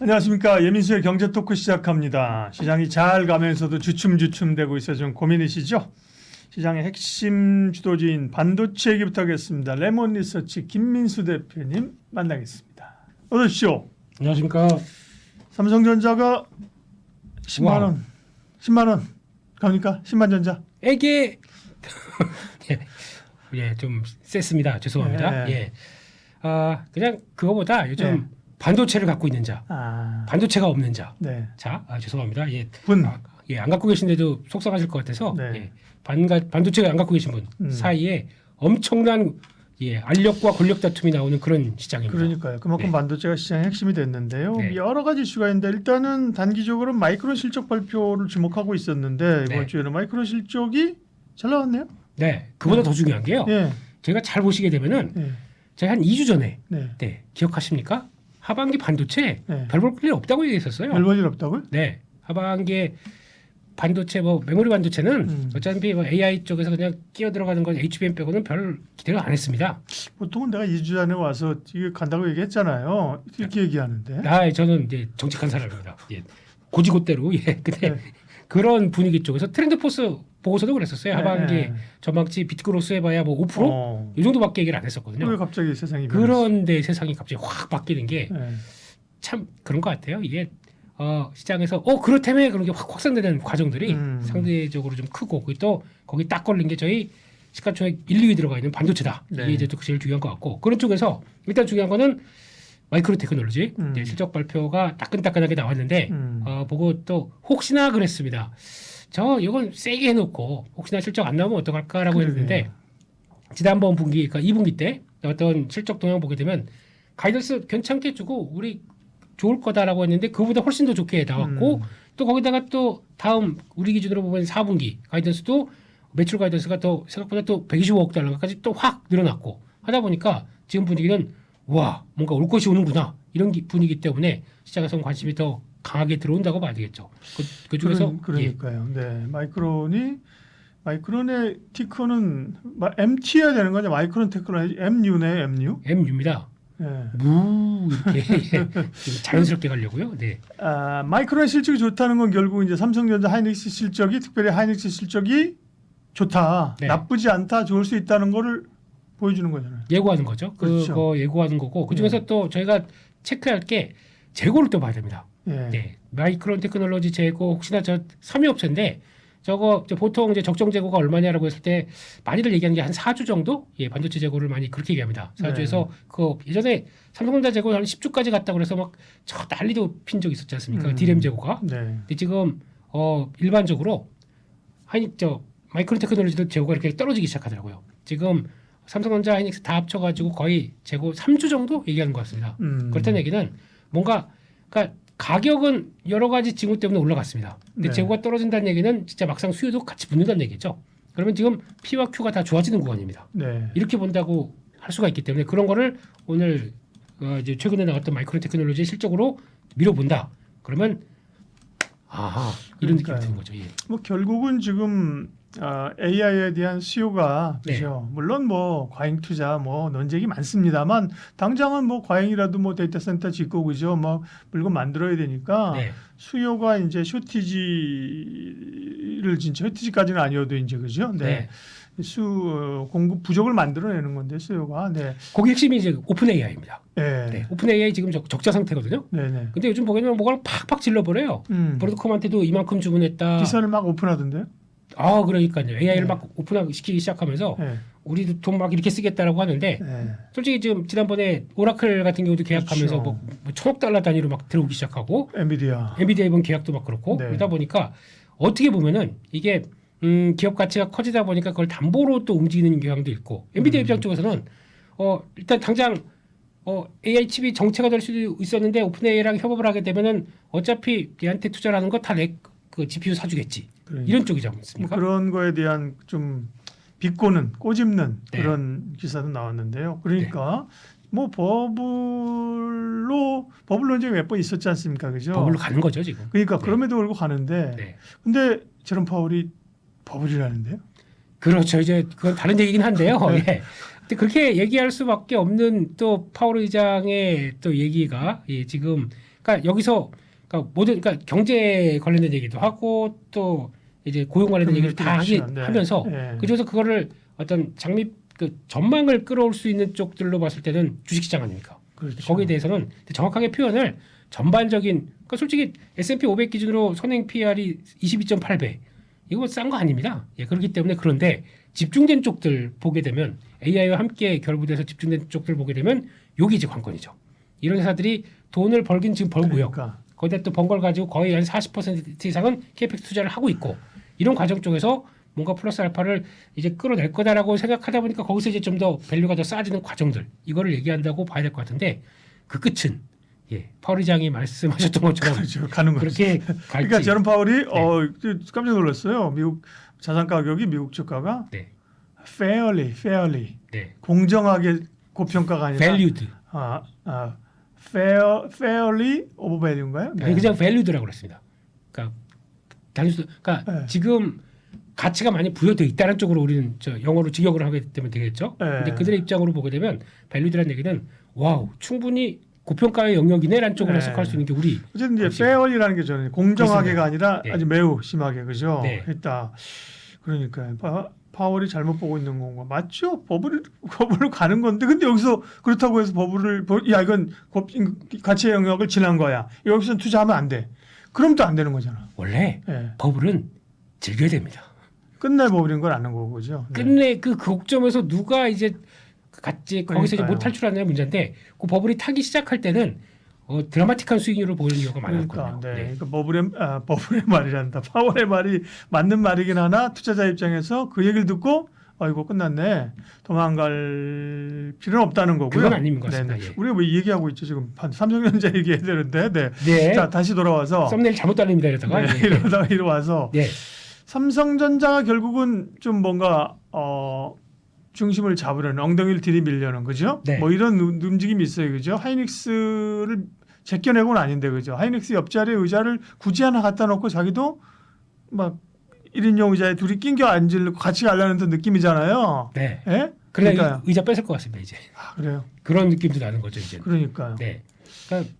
안녕하십니까. 예민수의 경제 토크 시작합니다. 시장이 잘 가면서도 주춤주춤되고 있어 좀 고민이시죠? 시장의 핵심 주도주인 반도체 얘기부터 하겠습니다. 레몬 리서치 김민수 대표님 만나겠습니다. 어서 오십시오. 안녕하십니까. 삼성전자가 10만 원, 10만 원 갑니까? 10만 전자. 에게 예, 좀 셌습니다. 죄송합니다. 네. 예, 그냥 그거보다 요즘 네. 반도체를 갖고 있는 자, 반도체가 없는 자, 네. 자, 죄송합니다. 예, 분. 예, 안 갖고 계신데도 속상하실 것 같아서 네. 예, 반도체 안 갖고 계신 분 사이에 엄청난 알력과 권력 다툼이 나오는 그런 시장입니다. 그러니까요. 그만큼 네. 반도체가 시장의 핵심이 됐는데요. 네. 여러 가지 이슈가 있는데 일단은 단기적으로 마이크론 실적 발표를 주목하고 있었는데 이번 네. 주에는 마이크론 실적이 잘 나왔네요. 네, 그보다 더 중요한 게요. 예. 제가 잘 보시게 되면은 네. 제가 한 2주 전에 네. 기억하십니까? 하반기 반도체 네. 별 볼 일 없다고 얘기했었어요. 별 볼 일 없다고요? 네, 하반기에 반도체 메모리 반도체는 어차피 AI 쪽에서 그냥 끼어 들어가는 건 HBM 빼고는 별 기대를 안 했습니다. 보통은 내가 2주 전에 와서 이게 간다고 얘기했잖아요. 이렇게 얘기하는데. 저는 이제 정직한 사람입니다. 예, 고지고대로 근데 네. 그런 분위기 쪽에서 트렌드 포스 보고서도 그랬었어요. 하반기 네. 전망치 비트그로스 해봐야 뭐 5%? 이 정도밖에 얘기를 안 했었거든요. 왜 갑자기 세상이 변했어요? 그런데 세상이 갑자기 확 바뀌는 게 참 네. 그런 것 같아요. 이게 시장에서 그렇다며 그런 게 확 확산되는 과정들이 상대적으로 좀 크고 또 거기 딱 걸린 게 저희 시가총액 1, 2위 들어가 있는 반도체다. 네. 이게 이제 또 제일 중요한 것 같고 그런 쪽에서 일단 중요한 거는 마이크로 테크놀로지 이제 실적 발표가 따끈따끈하게 나왔는데 보고 또 혹시나 그랬습니다. 이건 세게 해놓고 혹시나 실적 안 나오면 어떡할까라고 그러게요. 했는데 지난번 분기 그러니까 2분기 때 어떤 실적 동향 보게 되면 가이던스 괜찮게 주고 우리 좋을 거다라고 했는데 그보다 훨씬 더 좋게 나왔고 또 거기다가 또 다음 우리 기준으로 보면 4분기 가이던스도 매출 가이던스가 더 생각보다 또 125억 달러까지 또 확 늘어났고 하다 보니까 지금 분위기는 와 뭔가 올 것이 오는구나 이런 분위기 때문에 시장에서 관심이 더 강하게 들어온다고 봐야 되겠죠. 그 중에서 그러니까요. 네, 마이크론의 티커는 MT여야 되는 거죠. 마이크론 테크놀로지 MU네, MU. MU입니다. 네. 무 이렇게 좀 자연스럽게 가려고요. 네. 마이크론의 실적이 좋다는 건 결국 이제 삼성전자 하이닉스 실적이 특별히 하이닉스 실적이 좋다, 네. 나쁘지 않다, 좋을 수 있다는 거를 보여주는 거잖아요. 예고하는 거죠. 그렇죠. 그거 예고하는 거고 그 중에서 또 저희가 체크할 게 재고를 또 봐야 됩니다. 예. 네. 마이크론 테크놀로지 재고 혹시나 저 3위 업체인데 저거 보통 이제 적정 재고가 얼마냐라고 했을 때 많이들 얘기하는 게 한 4주 정도 반도체 재고를 많이 그렇게 얘기합니다. 4주에서 그 예전에 삼성전자 재고 한 10주까지 갔다고 그래서 막 저 난리도 핀 적이 있었지 않습니까? 디램 재고가. 네. 근데 지금 일반적으로 마이크론 테크놀로지도 재고가 이렇게 떨어지기 시작하더라고요. 지금 삼성전자, 하이닉스 다 합쳐가지고 거의 재고 3주 정도 얘기하는 것 같습니다. 그렇다는 얘기는 뭔가 그러니까 가격은 여러 가지 징후 때문에 올라갔습니다. 근데 네. 재고가 떨어진다는 얘기는 진짜 막상 수요도 같이 붙는다는 얘기죠. 그러면 지금 P와 Q가 다 좋아지는 구간입니다. 네. 이렇게 본다고 할 수가 있기 때문에 그런 거를 오늘 이제 최근에 나왔던 마이크론 테크놀로지 실적으로 밀어본다. 그러면 이런 느낌이 드는 거죠. 예. 뭐 결국은 지금 AI에 대한 수요가 네. 그죠. 물론 뭐 과잉 투자 뭐 논쟁이 많습니다만 당장은 뭐 과잉이라도 뭐 데이터 센터 짓고 그죠. 뭐 물건 만들어야 되니까 네. 수요가 이제 쇼티지를 진짜 쇼티지까지는 아니어도 이제 그죠. 네. 공급 부족을 만들어내는 건데 수요가. 네. 거기 핵심이 이제 오픈 AI입니다. 네. 네. 오픈 AI 지금 적자 상태거든요. 네. 근데 요즘 보게 되면 뭐가 팍팍 질러버려요. 브로드컴한테도 이만큼 주문했다. 기사를 막 오픈하던데요. 그러니까요. AI를 막 오픈시키기 시작하면서 네. 우리도 돈 막 이렇게 쓰겠다라고 하는데 네. 솔직히 지금 지난번에 오라클 같은 경우도 계약하면서 그렇죠. 뭐 천억 달러 단위로 막 들어오기 시작하고 엔비디아 이번 계약도 막 그렇고 네. 그러다 보니까 어떻게 보면은 이게 기업 가치가 커지다 보니까 그걸 담보로 또 움직이는 경향도 있고 엔비디아 입장 쪽에서는 일단 당장 AI 칩이 정체가 될 수도 있었는데 오픈 AI랑 협업을 하게 되면은 어차피 얘한테 투자를 하는 거 다 내 그 GPU 사주겠지. 그러니까. 이런 쪽이지 뭐 않습니까? 그런 거에 대한 좀 비꼬는 꼬집는 네. 그런 기사도 나왔는데요. 그러니까 뭐 버블로 논쟁이 몇 번 있었지 않습니까, 그죠? 버블로 가는 거죠 지금. 그러니까 네. 그럼에도 불구하고 가는데, 네. 근데 제롬 파월이 버블이라는데요. 그렇죠. 이제 그건 다른 얘기긴 한데요. 네. 예. 근데 그렇게 얘기할 수밖에 없는 또 파월 의장의 또 얘기가 지금 그러니까 여기서 그러니까 모든 그러니까 경제 관련된 얘기도 하고 또 이제 고용 관련된 얘기를 다 네. 하면서 네. 그중에서 그거를 어떤 장밋 그 전망을 끌어올 수 있는 쪽들로 봤을 때는 주식시장 아닙니까? 그렇죠. 거기에 대해서는 정확하게 표현을 전반적인 그러니까 솔직히 S&P 500 기준으로 선행 PR이 22.8배 이거 싼 거 아닙니다. 예, 그렇기 때문에 그런데 집중된 쪽들 보게 되면 AI와 함께 결부돼서 집중된 쪽들 보게 되면 여기 이제 관건이죠. 이런 회사들이 돈을 벌긴 지금 벌고요. 그러니까. 거기다 또 번 걸 가지고 거의 한 40% 이상은 캐펙스 투자를 하고 있고 이런 과정 쪽에서 뭔가 플러스 알파를 이제 끌어낼 거다라고 생각하다 보니까 거기서 이제 좀 더 밸류가 더 쌓아지는 과정들 이거를 얘기한다고 봐야 될 것 같은데 그 끝은 예, 파월 의장이 말씀하셨던 것처럼 그렇죠. 가는 거죠. 그렇게 갈지. 그러니까 제롬 파월이 네. 깜짝 놀랐어요. 미국 자산 가격이 미국 주가가 네, fairly 네, 공정하게 고평가가 아니라 valued. fairly overvalu인가요? 아니 그냥 valued라고 그랬습니다. 그러니까 단순, 그러니까 네. 지금 가치가 많이 부여되어 있다는 쪽으로 우리는 저 영어로 직역을 하게 되면 되겠죠. 네. 근데 그들의 입장으로 보게 되면 valued라는 얘기는 와우 충분히 고평가의 영역이네라는 쪽으로 네. 해석할 수 있는 게 우리 어쨌든 이제 그렇지. fairly라는 게 저는 공정하게가 아니라 네. 아주 매우 심하게 그죠? 네. 했다. 그러니까 파월이 잘못 보고 있는 건가? 맞죠? 버블을 가는 건데 근데 여기서 그렇다고 해서 야 이건 가치의 영역을 지난 거야. 여기서 투자하면 안 돼. 그럼 또 안 되는 거잖아. 원래 예. 버블은 즐겨야 됩니다. 끝내 버블인 걸 아는 거고 그죠? 네. 끝내 그 곡점에서 누가 이제 같이 거기서 이제 그러니까요. 못 탈출하느냐 문제인데 그 버블이 타기 시작할 때는 드라마틱한 수익률을 보이는 경우가 그러니까, 많았거든요. 네. 그러니까 버블의 말이란다. 파월의 말이 맞는 말이긴 하나 투자자 입장에서 그 얘기를 듣고 이거 끝났네. 도망갈 필요는 없다는 거고요. 그건 아닌 것 같습니다. 네네. 예. 우리가 뭐 얘기하고 있죠 지금 삼성전자 얘기해야 되는데. 네. 네. 자 다시 돌아와서 썸네일 잘못 달립니다 이러다가. 네, 이러다가 이리 와서 네. 삼성전자가 결국은 좀 뭔가 중심을 잡으려는 엉덩이를 들이밀려는 그죠? 네. 뭐 이런 움직임이 있어요, 그죠? 하이닉스를 제껴내고는 아닌데 그죠? 하이닉스 옆자리에 의자를 굳이 하나 갖다 놓고 자기도 막 1인용 의자에 둘이 낑겨 앉으려고 같이 가려는 듯 느낌이잖아요. 네. 예? 그래 그러니까요. 의자 뺏을 것 같습니다 이제. 그래요. 그런 느낌도 나는 거죠 이제. 그러니까요. 네. 그러니까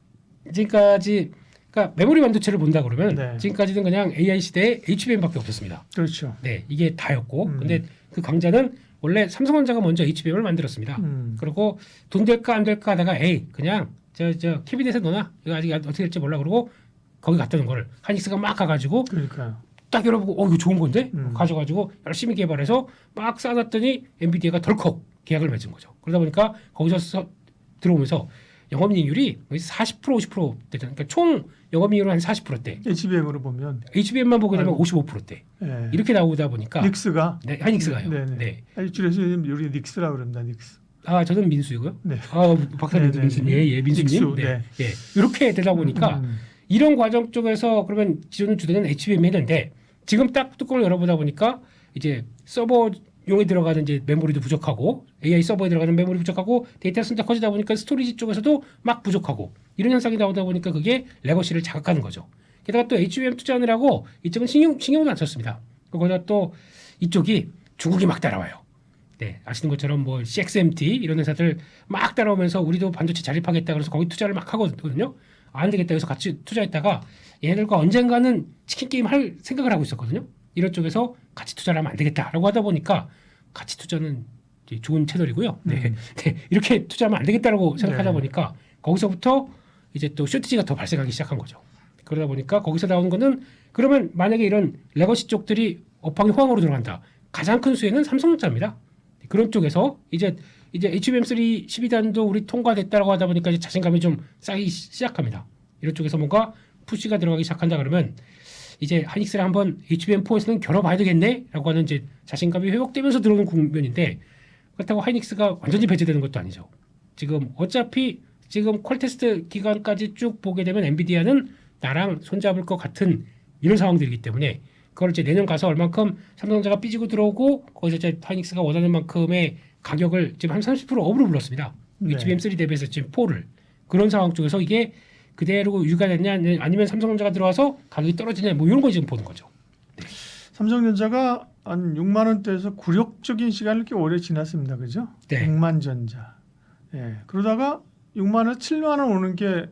지금까지 그러니까 메모리 반도체를 본다 그러면 네. 지금까지는 그냥 AI 시대에 HBM밖에 없었습니다. 그렇죠. 네, 이게 다였고, 음. 근데 그 강자는 원래 삼성전자가 먼저 HBM을 만들었습니다. 그리고 돈 될까 안 될까 하다가 에이 그냥 저 키비넷에 넣어놔 이거 아직 어떻게 될지 몰라 그러고 거기 갖다 놓은 거를 하이닉스가 막 가가지고 그러니까요. 딱 열어보고 이거 좋은 건데 음. 가져가지고 열심히 개발해서 막 쌓아놨더니 엔비디아가 덜컥 계약을 맺은 거죠. 그러다 보니까 거기서 들어오면서 영업이익률이 40% 50% 되잖아요. 그러니까 총 영업이익률은 한 40%대. HBM으로 보면 HBM만 보게 되면 아이고. 55%대. 예. 이렇게 나오다 보니까 닉스가 네, 하이닉스가요. 네네. 네. 줄여서 우리 닉스라 그럽니다. 닉스. 아 저는 민수이고요. 네. 아 박사님 네네. 민수님, 예 민수님. 닉수, 네. 네. 예. 이렇게 되다 보니까 음. 이런 과정 쪽에서 그러면 기존 주되는 HBM 했는데 지금 딱 뚜껑을 열어보다 보니까 이제 서버용에 들어가는 이제 메모리도 부족하고 AI 서버에 들어가는 메모리 부족하고 데이터 센터 커지다 보니까 스토리지 쪽에서도 막 부족하고 이런 현상이 나오다 보니까 그게 레거시를 자극하는 거죠. 게다가 또 HBM 투자하느라고 이쪽은 신경도 안 썼습니다. 거기다 또 이쪽이 중국이 막 따라와요. 네, 아시는 것처럼 뭐 CXMT 이런 회사들 막 따라오면서 우리도 반도체 자립하겠다 그래서 거기 투자를 막 하거든요. 안 되겠다 해서 같이 투자했다가 얘네들과 언젠가는 치킨 게임 할 생각을 하고 있었거든요. 이런 쪽에서 같이 투자를 하면 안 되겠다라고 하다 보니까 같이 투자는 이제 좋은 채널이고요. 네, 네, 이렇게 투자하면 안 되겠다라고 생각하다 네. 보니까 거기서부터 이제 또 쇼티지가 더 발생하기 시작한 거죠. 그러다 보니까 거기서 나오는 거는 그러면 만약에 이런 레거시 쪽들이 업황이 호황으로 들어간다. 가장 큰 수혜는 삼성전자입니다. 그런 쪽에서 이제 HBM3 12단도 우리 통과됐다라고 하다 보니까 이제 자신감이 좀 쌓이기 시작합니다. 이런 쪽에서 뭔가 푸시가 들어가기 시작한다 그러면 이제 하이닉스를 한번 HBM4에서는 겨뤄봐야 되겠네라고 하는 이제 자신감이 회복되면서 들어오는 국면인데 그렇다고 하이닉스가 완전히 배제되는 것도 아니죠. 지금 어차피 지금 퀄테스트 기간까지 쭉 보게 되면 엔비디아는 나랑 손잡을 것 같은 이런 상황들이기 때문에 그걸 이제 내년 가서 얼만큼 삼성전자가 삐지고 들어오고 거기서 이제 하이닉스가 원하는 만큼의 가격을 지금 한 30% 업으로 불렀습니다. 네. HBM3 대비해서 지금 4를 그런 상황 쪽에서 이게 그대로 유지가 됐냐 아니면 삼성전자가 들어와서 가격이 떨어지냐 뭐 이런 거 지금 보는 거죠. 삼성전자가 한 6만 원대에서 굴욕적인 시간을 꽤 오래 지났습니다. 그죠? 네. 백만전자. 예. 그러다가 6만 원, 7만 원 오는 게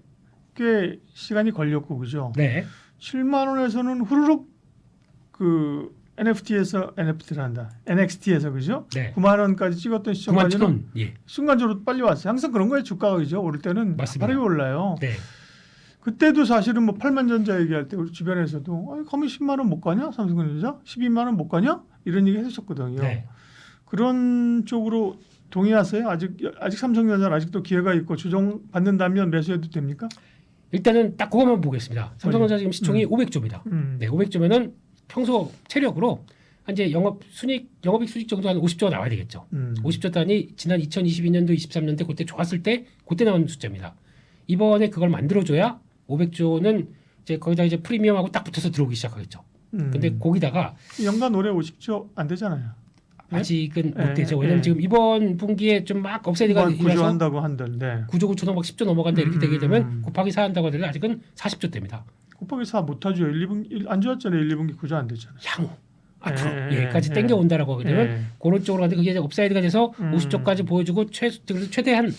꽤 시간이 걸렸고 그죠? 네. 7만 원에서는 후루룩 그 NFT란다. NXT에서 그죠? 네. 9만 원까지 찍었던 9만 시점까지는 천. 예. 순간적으로 빨리 왔어요. 항상 그런 거예요. 주가가 그죠? 오를 때는 맞습니다. 빠르게 올라요. 네. 그때도 사실은 뭐 8만 전자 얘기할 때 우리 주변에서도 아니, 가면 10만 원 못 가냐? 삼성전자 12만 원 못 가냐? 이런 얘기 해줬었거든요. 네. 그런 쪽으로 동의하세요? 아직 삼성전자는 아직도 기회가 있고 조정 받는다면 매수해도 됩니까? 일단은 딱 그것만 보겠습니다. 삼성전자 지금 시총이 500조입니다. 네, 500조면은 평소 체력으로 이제 영업이익 수익 정도 한 50조가 나와야 되겠죠. 50조 단위 지난 2022년도, 23년도 그때 좋았을 때 그때 나온 숫자입니다. 이번에 그걸 만들어줘야 500조는 이제 거기다 이제 프리미엄하고 딱 붙어서 들어오기 시작하겠죠. 근데 거기다가 연간 올해 50조 안 되잖아요. 네? 아직은 네, 못 되죠. 왜냐면 네. 지금 이번 분기에 좀 막 업사이드가 일어나서 구조한다고 한던데 9조 9천억 막 10조 넘어간다 이렇게 되게 되면 곱하기 4 한다고 하더라도 아직은 40조 대입니다. 곱하기 4 못하죠. 1, 2분기 안 좋았잖아요. 1, 2분기 구조 안 됐잖아요. 향후 앞으로 예, 여기까지 예, 땡겨온다라고 하게 되면 예. 그런 쪽으로 가는데 그게 이제 업사이드가 돼서 50조까지 보여주고 최대한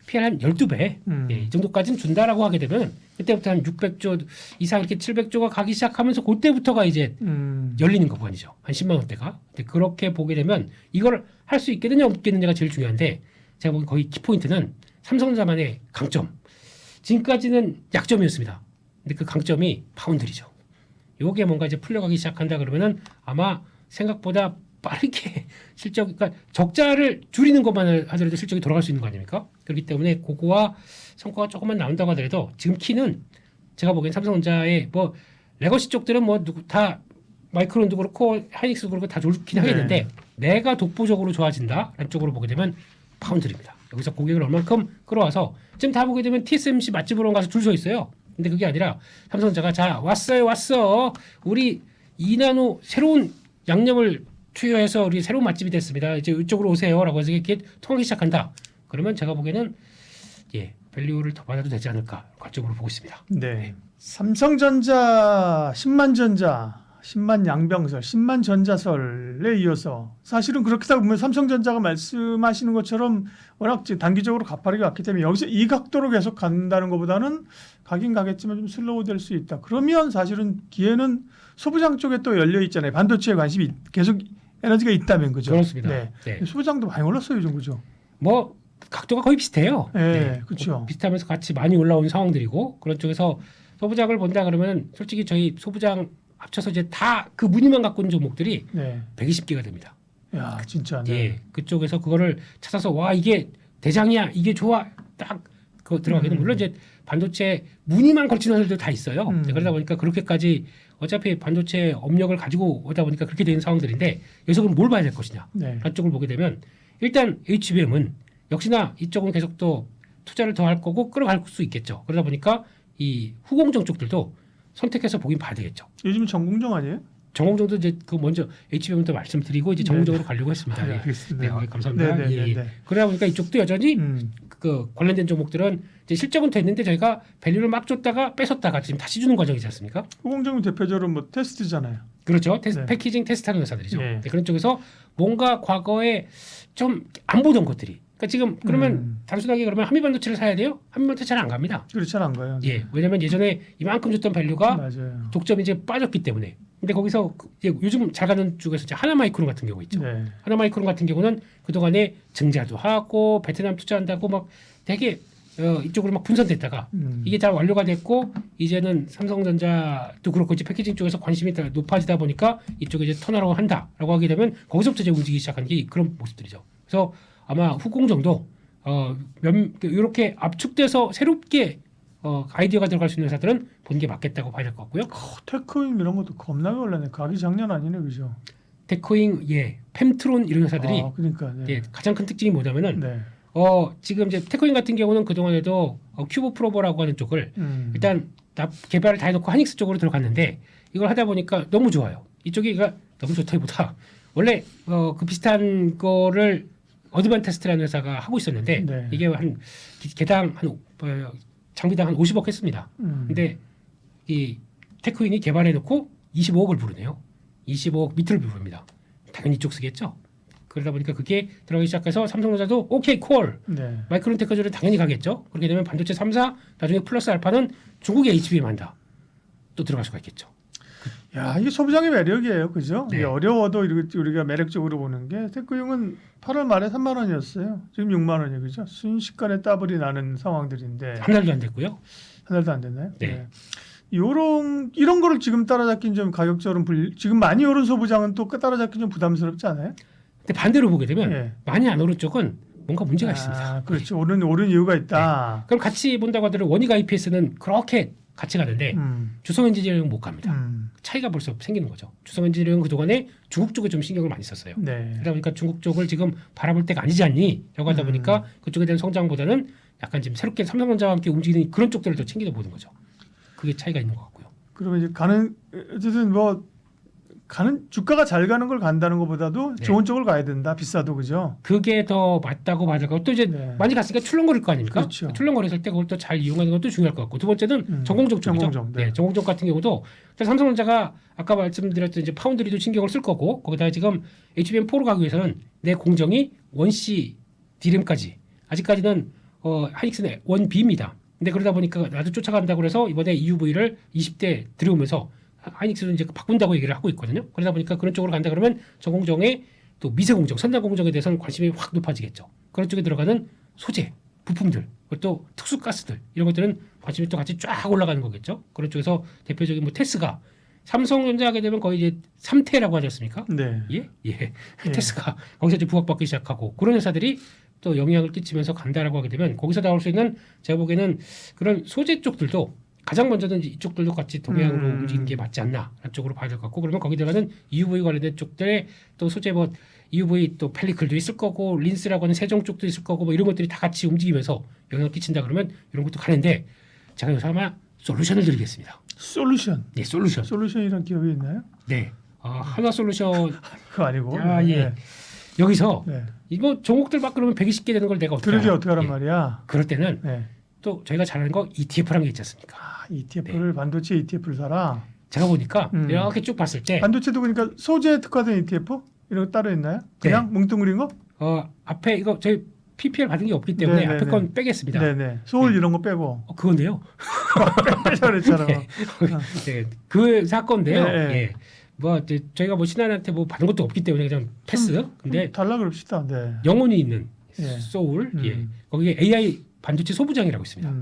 PR 한 12배 예, 이 정도까지는 준다라고 하게 되면 그때부터 한 600조 이상 이렇게 700조가 가기 시작하면서 그때부터가 이제 열리는 거군요. 한 10만 원대가. 근데 그렇게 보게 되면 이걸 할 수 있겠느냐 없겠느냐가 제일 중요한데 제가 보기엔 거의 키포인트는 삼성전자만의 강점. 지금까지는 약점이었습니다. 근데 그 강점이 파운드리죠. 요게 뭔가 이제 풀려가기 시작한다 그러면은 아마 생각보다 빠르게 실적, 그러니까 적자를 줄이는 것만 하더라도 실적이 돌아갈 수 있는 거 아닙니까? 그렇기 때문에 그거와 성과가 조금만 나온다고 하더라도 지금 키는 제가 보기엔 삼성전자의 뭐 레거시 쪽들은 뭐 누구 다 마이크론도 그렇고 하이닉스도 그렇고 다 좋긴 하겠는데 내가 독보적으로 좋아진다라는 쪽으로 보게 되면 파운드리입니다. 여기서 고객을 얼만큼 끌어와서 지금 다 보게 되면 TSMC 맛집으로 가서 줄 서 있어요. 근데 그게 아니라 삼성전자가 자 왔어 우리 2나노 새로운 양념을 투여해서 우리 새로운 맛집이 됐습니다. 이제 이쪽으로 오세요라고 해서 이렇게 통하기 시작한다. 그러면 제가 보기에는 밸류를 더 받아도 되지 않을까 관점으로 보고 있습니다. 네. 삼성전자 10만 전자 10만 양병설 10만 전자설에 이어서 사실은 그렇게 다 보면 삼성전자가 말씀하시는 것처럼 워낙 단기적으로 가파르게 왔기 때문에 여기서 이 각도로 계속 간다는 것보다는 가긴 가겠지만 좀 슬로우 될 수 있다. 그러면 사실은 기회는 소부장 쪽에 또 열려 있잖아요. 반도체에 관심이 계속 에너지가 있다면 그죠? 그렇습니다. 네. 네. 소부장도 많이 올랐어요, 요즘 그죠? 뭐 각도가 거의 비슷해요. 네, 그렇죠. 비슷하면서 같이 많이 올라온 상황들이고 그런 쪽에서 소부장을 본다 그러면 솔직히 저희 소부장 합쳐서 이제 다 그 무늬만 갖고 있는 종목들이 네. 120개가 됩니다. 야, 진짜. 네. 예, 그쪽에서 그거를 찾아서 와 이게 대장이야, 이게 좋아, 딱 그거 들어가기는 물론 이제 반도체 무늬만 걸치는 회사들도 다 있어요. 그러다 보니까 그렇게까지 어차피 반도체 업력을 가지고 오다 보니까 그렇게 되는 상황들인데 여기서 그럼 뭘 봐야 될 것이냐? 네. 한쪽을 보게 되면 일단 HBM은 역시나 이쪽은 계속 또 투자를 더 할 거고 끌어갈 수 있겠죠. 그러다 보니까 이 후공정 쪽들도 선택해서 보긴 봐야 되겠죠. 요즘 전공정 아니에요? 정공정도 이제 그 먼저 HBM부터 말씀드리고 이제 정공정으로 가려고 했습니다. 예. 알겠습니다. 네, 감사합니다. 네, 네, 예, 네, 예. 네. 그러다 보니까 이쪽도 여전히 그 관련된 종목들은 이제 실적은 됐는데 저희가 밸류를 막 줬다가 뺏었다가 지금 다시 주는 과정이지 않습니까? 후공정은 대표적으로 뭐 테스트잖아요. 그렇죠. 네. 패키징 테스트하는 회사들이죠. 네. 네, 그런 쪽에서 뭔가 과거에 좀 안 보던 것들이. 그러니까 지금 그러면 단순하게 그러면 한미반도체를 사야 돼요? 한미반도체 잘 안 갑니다. 그렇지 않은 거예요. 예, 왜냐면 예전에 이만큼 줬던 밸류가 맞아요. 독점이 이제 빠졌기 때문에. 근데 거기서 이제 요즘 잘 가는 쪽에서 이제 하나마이크론 같은 경우 있죠. 네. 하나마이크론 같은 경우는 그동안에 증자도 하고 베트남 투자한다고 막 되게 이쪽으로 막 분산됐다가 이게 잘 완료가 됐고 이제는 삼성전자도 그렇고 이제 패키징 쪽에서 관심이 더 높아지다 보니까 이쪽에 이제 턴어라운드 한다라고 하게 되면 거기서부터 이제 움직이기 시작한 게 그런 모습들이죠. 그래서 아마 후공정도 이렇게 압축돼서 새롭게 아이디어가 들어갈 수 있는 회사들은 보는 게 맞겠다고 봐야 될 것 같고요. 테크인 이런 것도 겁나게 올랐네. 가기 장난 아니네, 그죠? 테크잉, 펜트론 이런 회사들이 그러니까. 네. 예, 가장 큰 특징이 뭐냐면은 네. 지금 이제 테크잉 같은 경우는 그 동안에도 큐브 프로버라고 하는 쪽을 일단 개발을 다 해놓고 하닉스 쪽으로 들어갔는데 이걸 하다 보니까 너무 좋아요. 이쪽이 너무 좋다기보다 원래 그 비슷한 거를 어드밴 테스트라는 회사가 하고 있었는데 네. 이게 한 개당 한 장비당 한 50억 했습니다. 근데 이 테크인이 개발해놓고 25억을 부르네요. 25억 밑을 부릅니다. 당연히 이쪽 쓰겠죠. 그러다 보니까 그게 들어가기 시작해서 삼성전자도 오케이 콜. 네. 마이크론 테크놀로지는 당연히 가겠죠. 그렇게 되면 반도체 3사 나중에 플러스 알파는 중국의 HBM 한다. 또 들어갈 수가 있겠죠. 야, 이게 소비장의 매력이에요, 그죠? 네. 이게 어려워도 우리가 매력적으로 보는 게 테크용은 8월 말에 3만 원이었어요. 지금 6만 원이에요, 그죠? 순식간에 더블이 나는 상황들인데 한 달도 안 됐고요. 한 달도 안 됐나요? 네. 이런 거를 지금 따라잡기는 좀 가격적으로 지금 많이 오른 소부장은 또 따라잡기 좀 부담스럽지 않아요? 근데 반대로 보게 되면 예. 많이 안 오른 쪽은 뭔가 문제가 있습니다. 그렇죠. 오른 이유가 있다. 그럼 같이 본다고 하더라도 원익 IPS는 그렇게 같이 가는데 주성 엔지니어링은 못 갑니다. 차이가 벌써 생기는 거죠. 주성 엔지니어링은 그동안에 중국 쪽에 좀 신경을 많이 썼어요. 네. 그러다 보니까 중국 쪽을 지금 바라볼 때가 아니지 않니? 라고 하다 보니까 그쪽에 대한 성장보다는 약간 지금 새롭게 삼성전자와 함께 움직이는 그런 쪽들을 더 챙겨 보는 거죠. 그게 차이가 있는 것 같고요. 그러면 이제 어쨌든 가는 주가가 잘 가는 걸 간다는 것보다도 네. 좋은 쪽을 가야 된다. 비싸도 그죠? 그게 더 맞다고 봐야 될 거고 또 이제 네. 많이 갔으니까 출렁거릴 거 아닙니까? 그렇죠. 출렁거렸을 때 그걸 또 잘 이용하는 것도 중요할 것 같고 두 번째는 전공정 쪽이죠. 전공정, 네. 네, 전공정 같은 경우도 일단 삼성전자가 아까 말씀드렸던 이제 파운드리도 신경을 쓸 거고 거기다가 지금 HBM4로 가기 위해서는 내 공정이 1C D램까지 아직까지는 하이닉스는 1B입니다. 근데 그러다 보니까 나도 쫓아간다고 그래서 이번에 EUV를 20대 들여오면서 하이닉스는 이제 바꾼다고 얘기를 하고 있거든요. 그러다 보니까 그런 쪽으로 간다 그러면 전공정의 또 미세 공정, 선단 공정에 대해서는 관심이 확 높아지겠죠. 그런 쪽에 들어가는 소재, 부품들, 또 특수 가스들 이런 것들은 관심이 또 같이 쫙 올라가는 거겠죠. 그런 쪽에서 대표적인 뭐 테스가 삼성전자 하게 되면 거의 이제 3태라고 하지 않습니까? 네. 예? 테스가 거기서 이제 부각받기 시작하고 그런 회사들이 또 영향을 끼치면서 간다라고 하게 되면 거기서 나올 수 있는 제가 보기에는 그런 소재 쪽들도 가장 먼저는 이쪽들도 같이 동향으로 움직이는 게 맞지 않나 라는 쪽으로 봐야 될 것 같고 그러면 거기 들어가는 EUV 관련된 쪽들의 또 소재 뭐 EUV 또 펠리클도 있을 거고 린스라고 하는 세정 쪽도 있을 거고 뭐 이런 것들이 다 같이 움직이면서 영향을 끼친다 그러면 이런 것도 가는데 제가 여기서 아마 솔루션을 드리겠습니다. 솔루션. 네, 솔루션. 솔루션이란 기업이 있나요? 네. 하나 솔루션. 그거 아니고. 아, 예. 네. 여기서 네. 이거 종목들 막 그러면 120개 되는 걸 내가 어떻게 그러게 알아? 어떻게 하란 예. 말이야. 그럴 때는 네. 또 저희가 잘 아는 거 ETF라는 게 있지 않습니까? ETF를 반도체 ETF를 사라. 제가 보니까 이렇게 쭉 봤을 때 반도체도 그러니까 소재 특화된 ETF 이런 거 따로 있나요? 그냥 뭉뚱그린 거? 앞에 이거 저희 PPL 받은 게 없기 때문에 네네네. 앞에 건 빼겠습니다. 네네. 소울 네. 이런 거 빼고. 그건데요. 빼자 그랬잖아. 네, 그 사건인데요. 네, 네. 예. 뭐 이제 저희가 뭐 신한한테 뭐 받은 것도 없기 때문에 그냥 패스. 근데 달라 그럽시다. 네. 영혼이 있는 예. 소울. 예. 거기에 AI 반도체 소부장이라고 있습니다.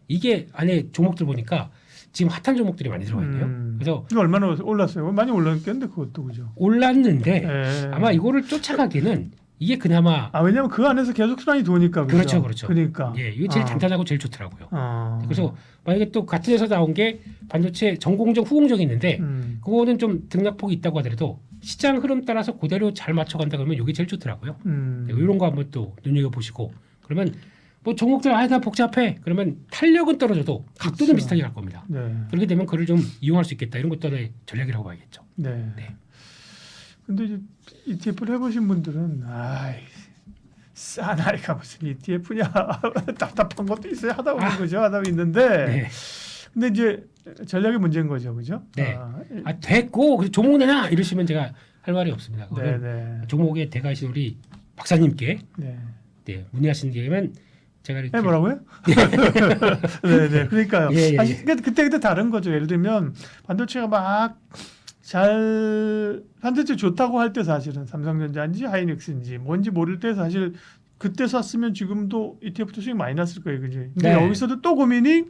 이게 안에 종목들 보니까 지금 핫한 종목들이 많이 들어가 있네요. 그래서 이거 얼마나 올랐어요? 많이 올랐겠는데 그것도 그죠? 올랐는데 예. 아마 이거를 쫓아가기는 이게 그나마 왜냐면 그 안에서 계속 수단이 도니까 그죠? 그렇죠. 그러니까. 예, 이게 제일 단단하고 제일 좋더라고요. 아. 그래서 만약에 또 같은 데서 나온 게 반도체 전공정, 후공정이 있는데 그거는 좀 등락폭이 있다고 하더라도 시장 흐름 따라서 그대로 잘 맞춰간다 그러면 이게 제일 좋더라고요. 네, 이런 거 한번 또 눈여겨 보시고 그러면 뭐 종목들 나 복잡해 그러면 탄력은 떨어져도 각도는 그렇죠. 비슷하게 갈 겁니다. 네. 그렇게 되면 그를 좀 이용할 수 있겠다 이런 것도 하나의 전략이라고 봐야겠죠. 네. 네. 근데 이제 ETF를 해보신 분들은 싸나리가 무슨 ETF냐 답답한 것도 있어요. 하다 보면 그죠? 하다 보면 있는데 네. 근데 이제 전략의 문제인 거죠, 그죠? 네. 됐고 그래서 종목 내놔 이러시면 제가 할 말이 없습니다. 그거는 네. 종목의 대가이신 우리 박사님께 네. 네, 문의하시는 게면 제가 이렇게 뭐라고요? 네. 그러니까요. 예. 그때 다른 거죠. 예를 들면 반도체가 막 반도체 좋다고 할 때 사실은 삼성전자인지 하이닉스인지 뭔지 모를 때 사실 그때 샀으면 지금도 ETF도 수익 많이 났을 거예요, 그지? 근데 네. 여기서도 또 고민이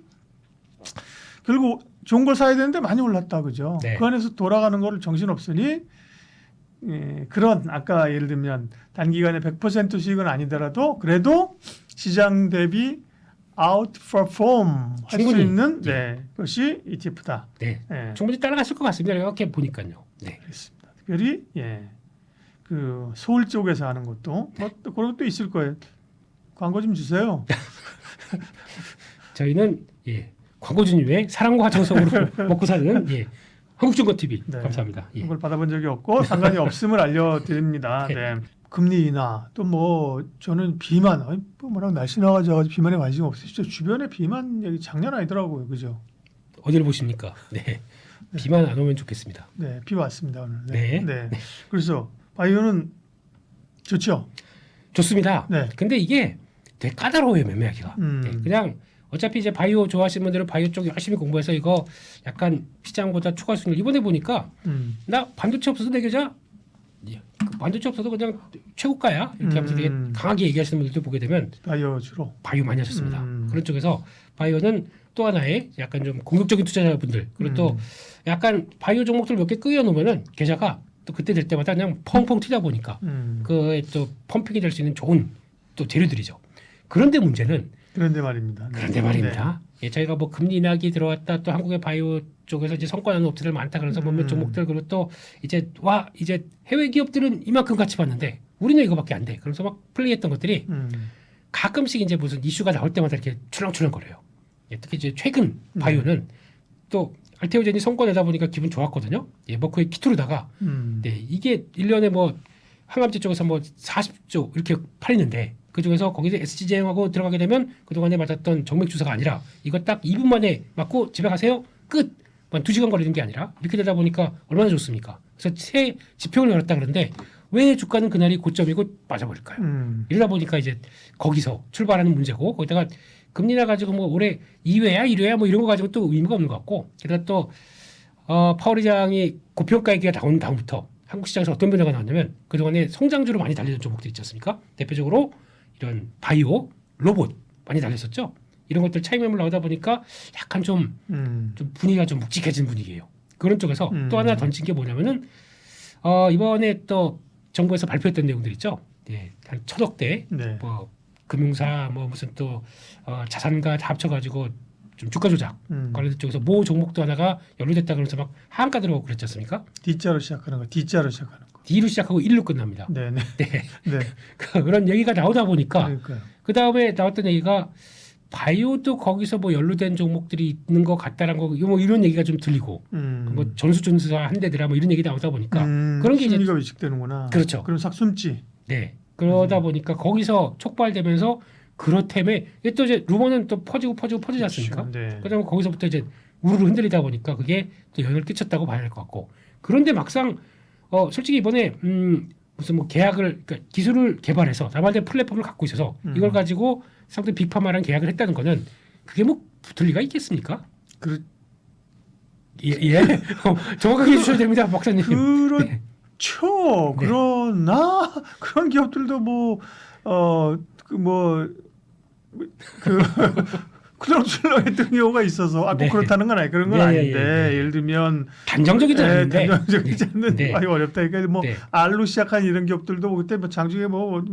결국 좋은 걸 사야 되는데 많이 올랐다, 그죠? 네. 그 안에서 돌아가는 거를 정신 없으니 그런 아까 예를 들면 단기간에 100% 수익은 아니더라도 그래도 시장 대비 outperform 할 수 충분히. 있는 것이 ETF다. 네. 예, 충분히 따라갔을 것 같습니다. 이렇게 보니까요. 네. 그렇습니다. 특별히 그 서울 쪽에서 하는 것도 또 그런 것도 있을 거예요. 광고 좀 주세요. 저희는 광고주님 외에 사랑과 정성으로 먹고 사는 한국증권 TV 네. 감사합니다. 예. 그걸 받아본 적이 없고 상관이 없음을 알려드립니다. 네. 금리 인하 또 뭐 저는 비만 뭐랑 날씨 나가지고 비만에 관심 없어요. 진짜 주변에 비만 얘기 장난 아니더라고요, 그죠? 어디를 보십니까? 네. 비만 안 오면 좋겠습니다. 네, 비 왔습니다 오늘. 네. 그래서 바이오는 좋죠. 좋습니다. 네. 근데 이게 되게 까다로워요, 매매하기가. 음. 네, 그냥 어차피 이제 바이오 좋아하시는 분들은 바이오 쪽 열심히 공부해서 이거 약간 시장보다 추가 수익을 이번에 보니까 나 반도체 없어도 내 계좌 그 반도체 없어도 그냥 최고가야 이렇게 하면서 되게 강하게 얘기하시는 분들도 보게 되면 바이오 주로. 바이오 많이 하셨습니다. 그런 쪽에서 바이오는 또 하나의 약간 좀 공격적인 투자자분들 그리고 또 약간 바이오 종목들 몇 개 끄여 놓으면은 계좌가 또 그때 될 때마다 그냥 펑펑 튀다 보니까 그에 또 펌핑이 될 수 있는 좋은 또 재료들이죠. 그런데 문제는 그런데 말입니다. 네. 그런데 말입니다. 예, 저희가 뭐 금리 인하기 들어왔다 또 한국의 바이오 쪽에서 이제 성과나는 업체들 많다 그래서 몇몇 종목들 그리고 또 이제 이제 해외 기업들은 이만큼 가치 봤는데 우리는 이거밖에 안 돼. 그래서 막 플레이했던 것들이 가끔씩 이제 무슨 이슈가 나올 때마다 이렇게 출렁출렁거려요. 예, 특히 이제 최근 바이오는 또 알테오젠이 성과 내다 보니까 기분 좋았거든요. 예, 뭐 그의 키토르다가 네, 이게 1년에 뭐 항암제 쪽에서 뭐 40조 이렇게 팔리는데 그중에서 거기서 SG제형하고 들어가게 되면 그동안에 맞았던 정맥 주사가 아니라 이거 딱 2분 만에 맞고 집에 가세요. 끝. 2시간 걸리는 게 아니라 이렇게 되다 보니까 얼마나 좋습니까? 그래서 새 지평을 열었다 그러는데 왜 주가는 그날이 고점이고 빠져버릴까요? 이러다 보니까 이제 거기서 출발하는 문제고 거기다가 금리나 가지고 뭐 올해 2회야 1회야 뭐 이런 거 가지고 또 의미가 없는 것 같고 게다가 또 파월 의장이 고평가 얘기가 나온 다음부터 한국 시장에서 어떤 변화가 나왔냐면 그동안에 성장주로 많이 달리던 종목들 있지 않습니까? 대표적으로 이런 바이오, 로봇 많이 달렸었죠. 이런 것들 차익 매물 나오다 보니까 약간 좀 분위기가 좀 묵직해진 분위기예요. 그런 쪽에서 또 하나 던진 게 뭐냐면은 이번에 또 정부에서 발표했던 내용들 있죠. 네, 한 1,000억대 네. 뭐 금융사 뭐 무슨 또 자산가 다 합쳐가지고 좀 주가 조작 관련된 쪽에서 모 종목도 하나가 연루됐다 그러면서 막 하한가 들어가고 그랬지 않습니까? D자로 시작하는 거. D자로 시작하는 거. D로 시작하고 1로 끝납니다. 네네. 네. 네. 그런 얘기가 나오다 보니까 그러니까요. 그 다음에 나왔던 얘기가 바이오도 거기서 뭐 연루된 종목들이 있는 것 같다라는 거, 뭐 이런 얘기가 좀 들리고, 뭐 전수조사 한 데더라 뭐 이런 얘기 나오다 보니까 그런 게 이제 심리가 위축되는구나. 그렇죠. 그럼 싹 숨지. 네 그러다 보니까 거기서 촉발되면서 그렇다며 이게 또 이제 루머는 또 퍼지지 않습니까? 네. 그러면 거기서부터 이제 우르르 흔들리다 보니까 그게 또 영향을 끼쳤다고 봐야 할 것 같고, 그런데 막상 솔직히 이번에 무슨 뭐 계약을 그러니까 기술을 개발해서 나만의 플랫폼을 갖고 있어서 이걸 가지고 상대 빅파마랑 계약을 했다는 거는 그게 뭐 붙을 리가 있겠습니까? 예. 정확하게 해주셔야 됩니다, 박사님. 그렇죠. 네. 그러나 그런 기업들도 쿨렁쿨렁했던 경우가 있어서 꼭 네. 그렇다는 건 아니 그런 건 네, 아닌데 네. 예를 들면 단정적이지 않은데 단정적이지 않는 네. 아주 어렵다. 그러니까 뭐 네. R로 시작한 이런 기업들도 그때 뭐 장중에 뭐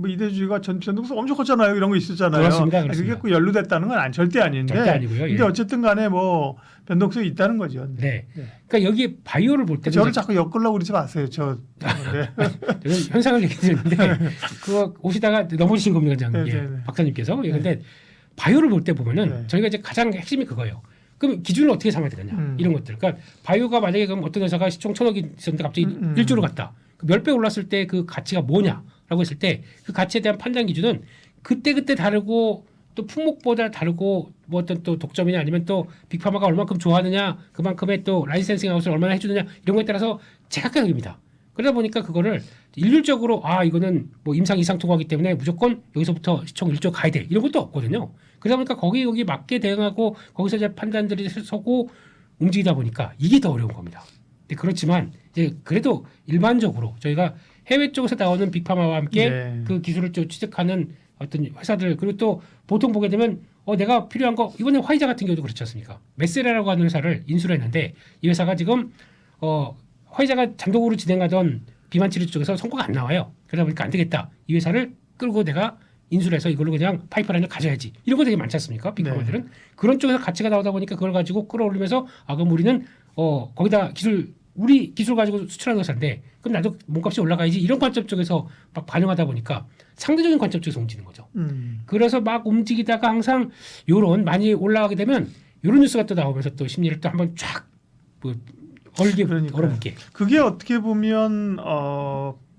이대주가 전동서 엄청 컸잖아요. 이런 거 있었잖아요. 그렇습니다. 그게 꼭 연루됐다는 건 절대 아닌데. 절대 아니고요. 근데 예. 어쨌든 간에 뭐 변동성이 있다는 거죠. 네. 네. 그러니까 여기 바이오를 볼 때는 저를 자꾸 엮으려고 그러지 마세요. 저 네. 저는 현상을 얘기 드렸는데 그거 오시다가 넘어지신 겁니다, 네, 예, 네, 네. 박사님께서. 예, 근데 바이오를 볼 때 보면은 네. 저희가 이제 가장 핵심이 그거예요. 그럼 기준을 어떻게 삼아야 되느냐 이런 것들. 그러니까 바이오가 만약에 그럼 어떤 회사가 시총 1,000억이 있었는데 갑자기 1조로 갔다. 몇 배 올랐을 때 그 가치가 뭐냐라고 했을 때 그 가치에 대한 판단 기준은 그때 다르고 또 품목보다 다르고 뭐 어떤 또 독점이냐 아니면 또 빅파마가 얼마큼 좋아하느냐 그만큼의 또 라이센싱 아웃을 얼마나 해주느냐 이런 거에 따라서 제각각입니다. 그러다 보니까 그거를 일률적으로 이거는 뭐 임상 이상 통과하기 때문에 무조건 여기서부터 시총 1조 가야 돼 이런 것도 없거든요. 그러다 보니까 거기 맞게 대응하고 거기서 이제 판단들이 서고 움직이다 보니까 이게 더 어려운 겁니다. 근데 그렇지만 이제 그래도 일반적으로 저희가 해외 쪽에서 나오는 빅파마와 함께 네. 그 기술을 좀 취득하는 어떤 회사들 그리고 또 보통 보게 되면 내가 필요한 거 이번에 화이자 같은 경우도 그렇지 않습니까? 메세라라고 하는 회사를 인수를 했는데 이 회사가 지금 화이자가 단독으로 진행하던 비만 치료 쪽에서 성과가 안 나와요. 그러다 보니까 안 되겠다. 이 회사를 끌고 내가 인수를 해서 이걸로 그냥 파이프라인을 가져야지. 이런 거 되게 많지 않습니까? 빅파마들은. 네. 그런 쪽에서 가치가 나오다 보니까 그걸 가지고 끌어올리면서 그럼 우리는 거기다 우리 기술 가지고 수출하는 회사인데 그럼 나도 몸값이 올라가야지 이런 관점 쪽에서 막 반영하다 보니까 상대적인 관점 쪽에서 움직이는 거죠. 그래서 막 움직이다가 항상 요런 많이 올라가게 되면 요런 뉴스가 또 나오면서 또 심리를 또 한번 쫙 얼어붙게. 그게 어떻게 보면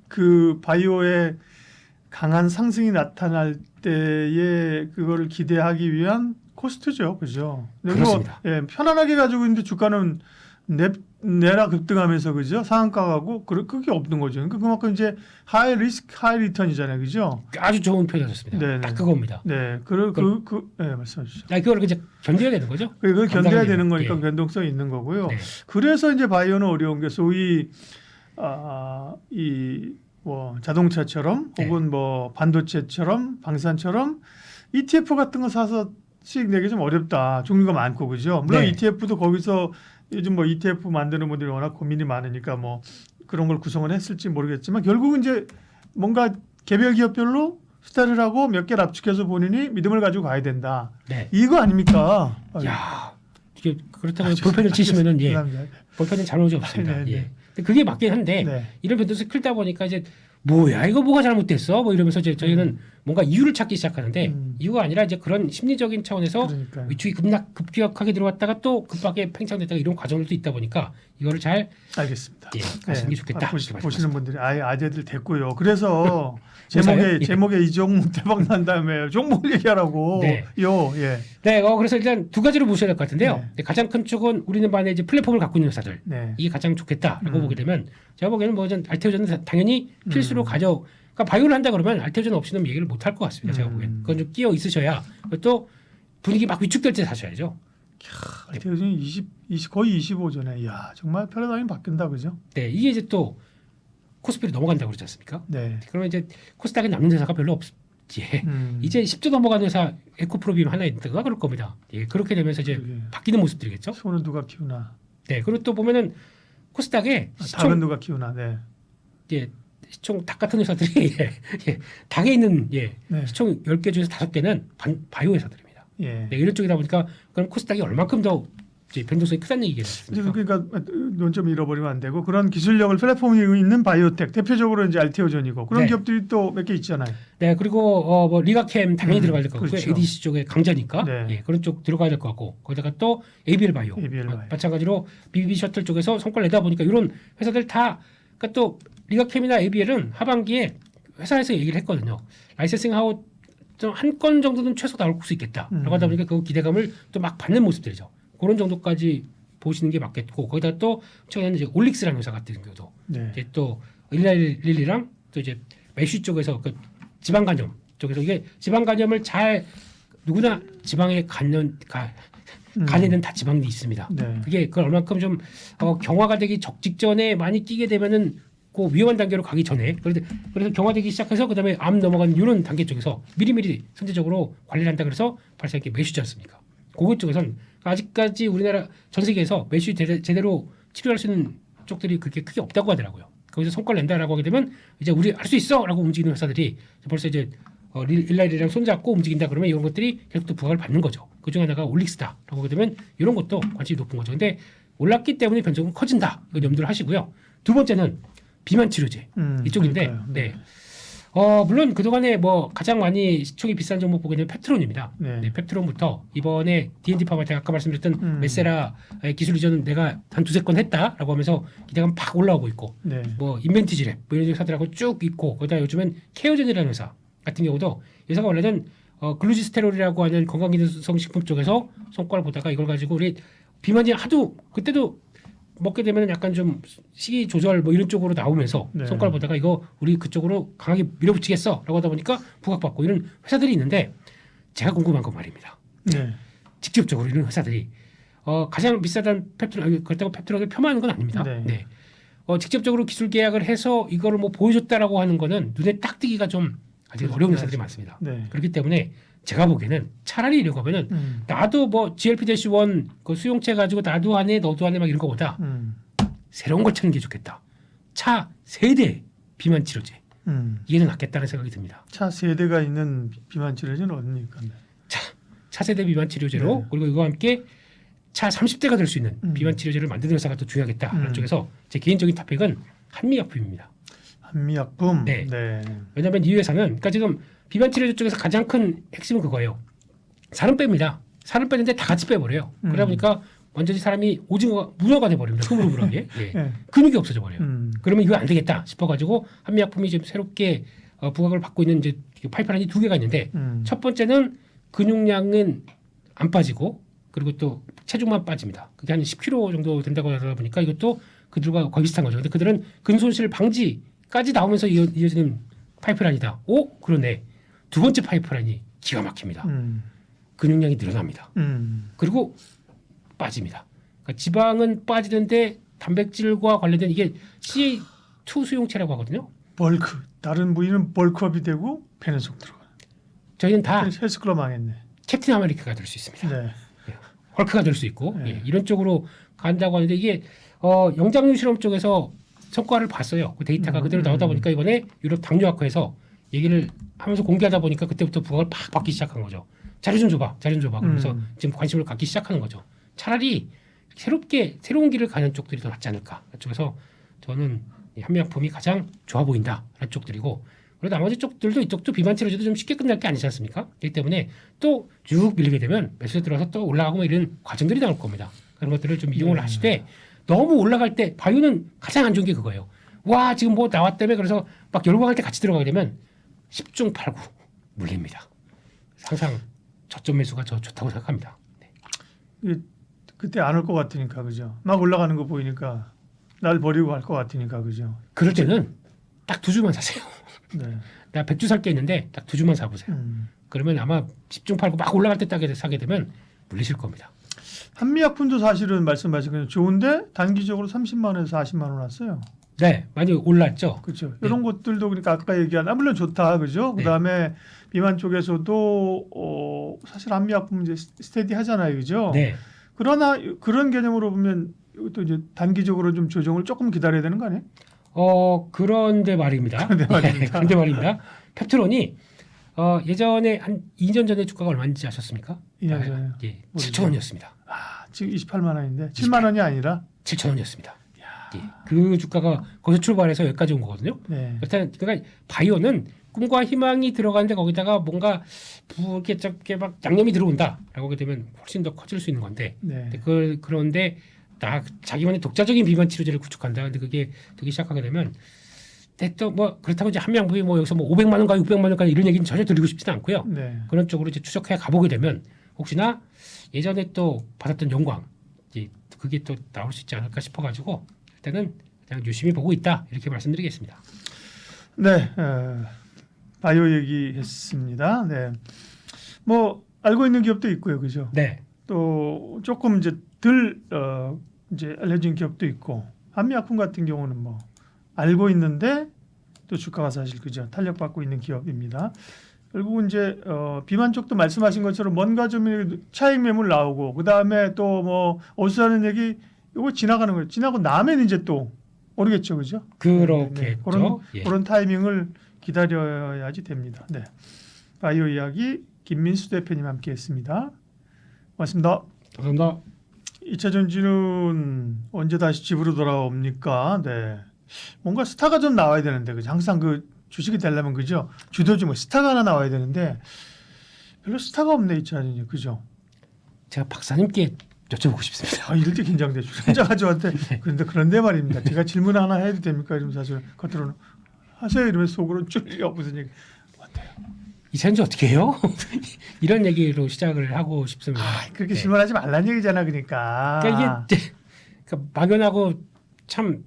그 바이오의 강한 상승이 나타날 때에 그거를 기대하기 위한 코스트죠, 그죠? 그렇습니다. 편안하게 가지고 있는데 주가는 내라 급등하면서 그죠? 상한가하고 그게 없는 거죠. 그러니까 그만큼 이제 하이 리스크 하이 리턴이잖아요, 그죠? 아주 좋은 표현하셨습니다. 네네. 딱 그겁니다. 네, 네, 말씀해 주시죠. 그걸 이제 견뎌야 되는 거죠. 그걸 견뎌야 감당해야 되는 거니까 예. 변동성이 있는 거고요. 네. 그래서 이제 바이오는 어려운 게 소위 이 뭐 자동차처럼 네. 혹은 뭐 반도체처럼 방산처럼 ETF 같은 거 사서 수익 내기 좀 어렵다. 종류가 많고 그죠. 물론 네. ETF도 거기서 요즘 뭐 ETF 만드는 분들이 워낙 고민이 많으니까 뭐 그런 걸 구성을 했을지 모르겠지만 결국은 이제 뭔가 개별 기업별로 스타를 하고 몇 개를 압축해서 본인이 믿음을 가지고 가야 된다. 네. 이거 아닙니까? 야, 이게 그렇다고 볼펜을 치시면은 예, 볼펜은 잘못이 없습니다. 네, 네. 예. 근데 그게 맞긴 한데 네. 이런 변동성이 크다 보니까 이제 뭐야 이거 뭐가 잘못됐어? 뭐 이러면서 이제 저희는 뭔가 이유를 찾기 시작하는데 이유가 아니라 이제 그런 심리적인 차원에서 그러니까요. 위축이 급격하게 들어왔다가 또 급하게 팽창됐다가 이런 과정들도 있다 보니까 이거를 잘 알겠습니다. 예, 가시는 게 좋겠다. 보시는 분들이 아예 아재들 됐고요. 그래서 회사요? 제목에 이 종목 대박 난 다음에 종목 얘기하라고. 네. 예. 네, 그래서 일단 두 가지로 보셔야 될 것 같은데요. 네. 네, 가장 큰 쪽은 우리는 반에 이제 플랫폼을 갖고 있는 회사들 네. 이게 가장 좋겠다라고 보게 되면 제가 보기에는 뭐 알테오전은 당연히 필수로 그러니까 바이오를 한다 그러면 알테오전 없이는 얘기를 못 할 것 같습니다. 제가 보기에는 그건 좀 끼어 있으셔야 또 분위기 막 위축될 때 사셔야죠. 알테오전이 20 거의 25전에 야 정말 패러다임이 바뀐다 그죠? 네, 이게 이제 또 코스피로 넘어간다고 그러지 않습니까? 네. 그러면 이제 코스닥에 남는 회사가 별로 없지. 이제 10조 넘어가는 회사 에코프로비움 하나 있다가 그럴 겁니다. 예, 그렇게 되면서 이제 그러게. 바뀌는 모습들이겠죠. 소는 누가 키우나? 네, 그리고 또 보면은 코스닥에 닭은 누가 키우나? 네. 예, 시총 닭 같은 회사들이 닭에 있는 네. 시총 10개 중에서 5개는 바이오 회사들입니다. 예. 네, 이런 쪽이다 보니까 그럼 코스닥이 얼만큼 더 이제 변동성이 크다는 얘기겠습니까? 그러니까 논점 잃어버리면 안 되고 그런 기술력을 플랫폼이 있는 바이오텍 대표적으로 이제 알테오전이고 그런 네. 기업들이 또 몇 개 있잖아요. 네, 그리고 뭐 리가캠 당연히 들어가야 될 것 같고요. 그렇죠. ADC 쪽에 강자니까 네. 예, 그런 쪽 들어가야 될 것 같고 거기다가 또 ABL 바이오, 마찬가지로 BBB 셔틀 쪽에서 성과를 내다 보니까 이런 회사들 다 그러니까 또 리가캠이나 ABL은 하반기에 회사에서 얘기를 했거든요. 라이센싱 하고 좀 한 건 정도는 최소 나올 수 있겠다라고 하다 보니까 그 기대감을 또 막 받는 모습들이죠. 그런 정도까지 보시는 게 맞겠고 거기다 또 최근에는 이제 올릭스라는 회사 같은 경우도 네. 이제 또 일라릴리랑 또 이제 메쉬 쪽에서 그 지방 간염 쪽에서 이게 지방 간염을 잘 누구나 지방에 간에는 다 지방이 있습니다. 네. 그게 그걸 얼만큼 좀 경화가 되기 직전에 많이 끼게 되면은 그 위험한 단계로 가기 전에 그래서 경화되기 시작해서 그다음에 암 넘어가는 이런 단계 쪽에서 미리미리 선제적으로 관리를 한다 그래서 발생한 게 메쉬지 않습니까? 그것 쪽에서는 아직까지 우리나라 전 세계에서 메쉬 제대로 치료할 수 있는 쪽들이 그렇게 크게 없다고 하더라고요. 거기서 성과를 낸다라고 하게 되면 이제 우리 할 수 있어라고 움직이는 회사들이 벌써 이제 일라이랑 손잡고 움직인다 그러면 이런 것들이 계속 또 부각을 받는 거죠. 그중 하나가 올릭스다라고 하게 되면 이런 것도 관심이 높은 거죠. 근데 올랐기 때문에 변동은 커진다. 이건 염두를 하시고요. 두 번째는 비만 치료제 이쪽인데, 그러니까요. 네. 물론 그동안에 뭐 가장 많이 시총이 비싼 종목 보게 되면 펩트론입니다. 네. 네, 펩트론부터 이번에 D&D 파마 제가 아까 말씀드렸던 메세라의 기술 이전은 내가 한 두세 건 했다라고 하면서 기대감 팍 올라오고 있고 네. 뭐 인벤티지랩 뭐 이런 회사들하고 쭉 있고 거기다 요즘엔 케어젠이라는 회사 같은 경우도 회사가 원래는 글루지스테롤이라고 하는 건강기능성 식품 쪽에서 성과를 보다가 이걸 가지고 우리 비만이 하도 그때도 먹게 되면 약간 좀 식이 조절 뭐 이런 쪽으로 나오면서 네. 성과를 보다가 이거 우리 그쪽으로 강하게 밀어붙이겠어라고 하다 보니까 부각받고 이런 회사들이 있는데 제가 궁금한 건 말입니다. 네. 직접적으로 이런 회사들이 가장 비싸단 펩트론 그렇다고 펩트론을 폄하하는 건 아닙니다. 네. 네. 직접적으로 기술 계약을 해서 이거를 뭐 보여줬다라고 하는 거는 눈에 딱 띄기가 좀 아직 어려운 회사들이 많습니다. 네. 그렇기 때문에 제가 보기에는 차라리 이러고 하면은 나도 뭐 GLP-1 그 수용체 가지고 나도 하네 너도 하네 막 이런 거보다 새로운 걸 찾는 게 좋겠다. 차 세대 비만 치료제 이게 더 낫겠다는 생각이 듭니다. 차 세대가 있는 비만 치료제는 어딥니까? 차 세대 비만 치료제로 네. 그리고 이와 함께 차 30대가 될 수 있는 비만 치료제를 만드는 회사가 더 중요하겠다라는 쪽에서 제 개인적인 탑픽은 한미약품입니다. 한미약품. 네. 네. 왜냐하면 이 회사는 그러니까 지금 비만 치료제 쪽에서 가장 큰 핵심은 그거예요. 살은 뺍니다. 살을 빼는데 다 같이 빼버려요. 그러다 보니까 완전히 사람이 오징어가 문어가 돼버립니다. 흐물흐물하게. 예. 네. 근육이 없어져 버려요. 그러면 이거 안 되겠다 싶어가지고 한미약품이 지금 새롭게 부각을 받고 있는 이제 파이프라인이 두 개가 있는데 첫 번째는 근육량은 안 빠지고 그리고 또 체중만 빠집니다. 그게 한 10kg 정도 된다고 하다 보니까 이것도 그들과 거의 비슷한 거죠. 근데 그들은 근손실 방지까지 나오면서 이어지는 파이프라인이다. 오, 그러네. 두 번째 파이프라인이 기가 막힙니다. 근육량이 늘어납니다. 그리고 빠집니다. 그러니까 지방은 빠지는데 단백질과 관련된 이게 CA2 수용체라고 하거든요. 벌크. 다른 부위는 벌크업이 되고 배는 속 들어가. 저희는 다 헬스클럽 망했네. 캡틴 아메리카가 될 수 있습니다. 네. 헐크가 될 수 있고 네. 예, 이런 쪽으로 간다고 하는데 이게 영장류 실험 쪽에서 성과를 봤어요. 그 데이터가 그대로 나오다 보니까 이번에 유럽 당뇨학회에서 얘기를 하면서 공개하다 보니까 그때부터 부각을 팍 받기 시작한 거죠. 자료 좀 줘봐, 자료 좀 줘봐. 그러면서 지금 관심을 갖기 시작하는 거죠. 차라리 새로운 길을 가는 쪽들이 더 낫지 않을까. 그쪽에서 저는 이 한미약품이 가장 좋아 보인다라는 쪽들이고, 그리고 나머지 쪽들도 이쪽도 비만 치료제도 좀 쉽게 끝날 게 아니지 않습니까? 그렇기 때문에 또 쭉 밀리게 되면 매수에 들어서 또 올라가고 뭐 이런 과정들이 나올 겁니다. 그런 것들을 좀 이용을 하시되, 너무 올라갈 때 바이오는 가장 안 좋은 게 그거예요. 와 지금 뭐 나왔다며 그래서 막 열광할 때 같이 들어가게 되면 10중 8구 물립니다. 항상 저점 매수가 저 좋다고 생각합니다. 네. 이게 그때 안 올 것 같으니까 그죠. 막 올라가는 거 보이니까 날 버리고 갈 것 같으니까 그죠. 그럴 때는 딱 두 주만 사세요. 네. 내가 100주 살 게 있는데 딱 두 주만 사보세요. 그러면 아마 10중 8구 막 올라갈 때 딱 사게 되면 물리실 겁니다. 한미약품도 사실은 말씀하신 거 좋은데 단기적으로 30만 원에서 40만 원 왔어요. 네, 많이 올랐죠. 그렇죠. 네. 이런 것들도 그러니까 아까 얘기한 물론 좋다 그죠. 네. 그다음에 비만 쪽에서도 사실 한미약품 이제 스테디 하잖아요, 그죠. 네, 그러나 그런 개념으로 보면 이것도 이제 단기적으로 좀 조정을 조금 기다려야 되는 거 아니에요? 그런데 말입니다. 그런데 말입니다. 네, 그런데 말입니다. 펩트론이 예전에 한 2년 전에 주가가 얼마인지 아셨습니까? 2년 전에요? 예, 모르죠. 7천 원이었습니다. 아, 지금 28만 원인데 7만 원이 아니라 7천 원이었습니다. 예, 그 주가가 거기서 출발해서 여기까지 온 거거든요. 네. 그러니까 바이오는 꿈과 희망이 들어가는데 거기다가 뭔가 부게 작게 막 양념이 들어온다라고 하게 되면 훨씬 더 커질 수 있는 건데, 네. 그런데 자기만의 독자적인 비만 치료제를 구축한다. 근데 그게 되기 시작하게 되면 또 뭐 그렇다고 이제 한명부이 뭐 여기서 뭐 500만 원가 600만 원가 이런 얘기는 전혀 드리고 싶지는 않고요. 네. 그런 쪽으로 이제 추적해 가보게 되면 혹시나 예전에 또 받았던 영광 이제 그게 또 나올 수 있지 않을까 싶어가지고 일단은 그냥 유심히 보고 있다 이렇게 말씀드리겠습니다. 네. 바이오 얘기했습니다. 네. 뭐 알고 있는 기업도 있고요, 그죠. 네, 또 조금 이제 덜 이제 알려진 기업도 있고 한미약품 같은 경우는 뭐 알고 있는데 또 주가가 사실 그죠 탄력받고 있는 기업입니다. 결국은 이제 비만 쪽도 말씀하신 것처럼 뭔가 좀 차익 매물 나오고 그 다음에 또 뭐 어수선한 얘기 이거 지나가는 거예요. 지나고 나면 이제 또 모르겠죠, 그죠? 그렇겠죠. 그런 예. 그런 타이밍을 기다려야지 됩니다. 네, 바이오 이야기 김민수 대표님 함께했습니다. 고맙습니다. 감사합니다. 2차 전지는 언제 다시 집으로 돌아옵니까? 네. 뭔가 스타가 좀 나와야 되는데 그죠? 항상 그 주식이 되려면 그죠? 주도주 뭐 스타가 하나 나와야 되는데 별로 스타가 없네 2차 전지 그죠? 제가 박사님께 여쭤보고 싶습니다. 아, 이럴 때 긴장되죠. 혼자가 저한테 그런데 말입니다. 제가 질문 하나 해도 됩니까? 이러면 사실 겉으로는 하세요 이러면서 속으로는 쫄려 무슨 얘기 어때요? 이 전지 어떻게 해요? 이런 얘기로 시작을 하고 싶습니다. 아, 그렇게 네. 질문하지 말란 얘기잖아 그러니까. 그러니까 이게 그러니까 막연하고 참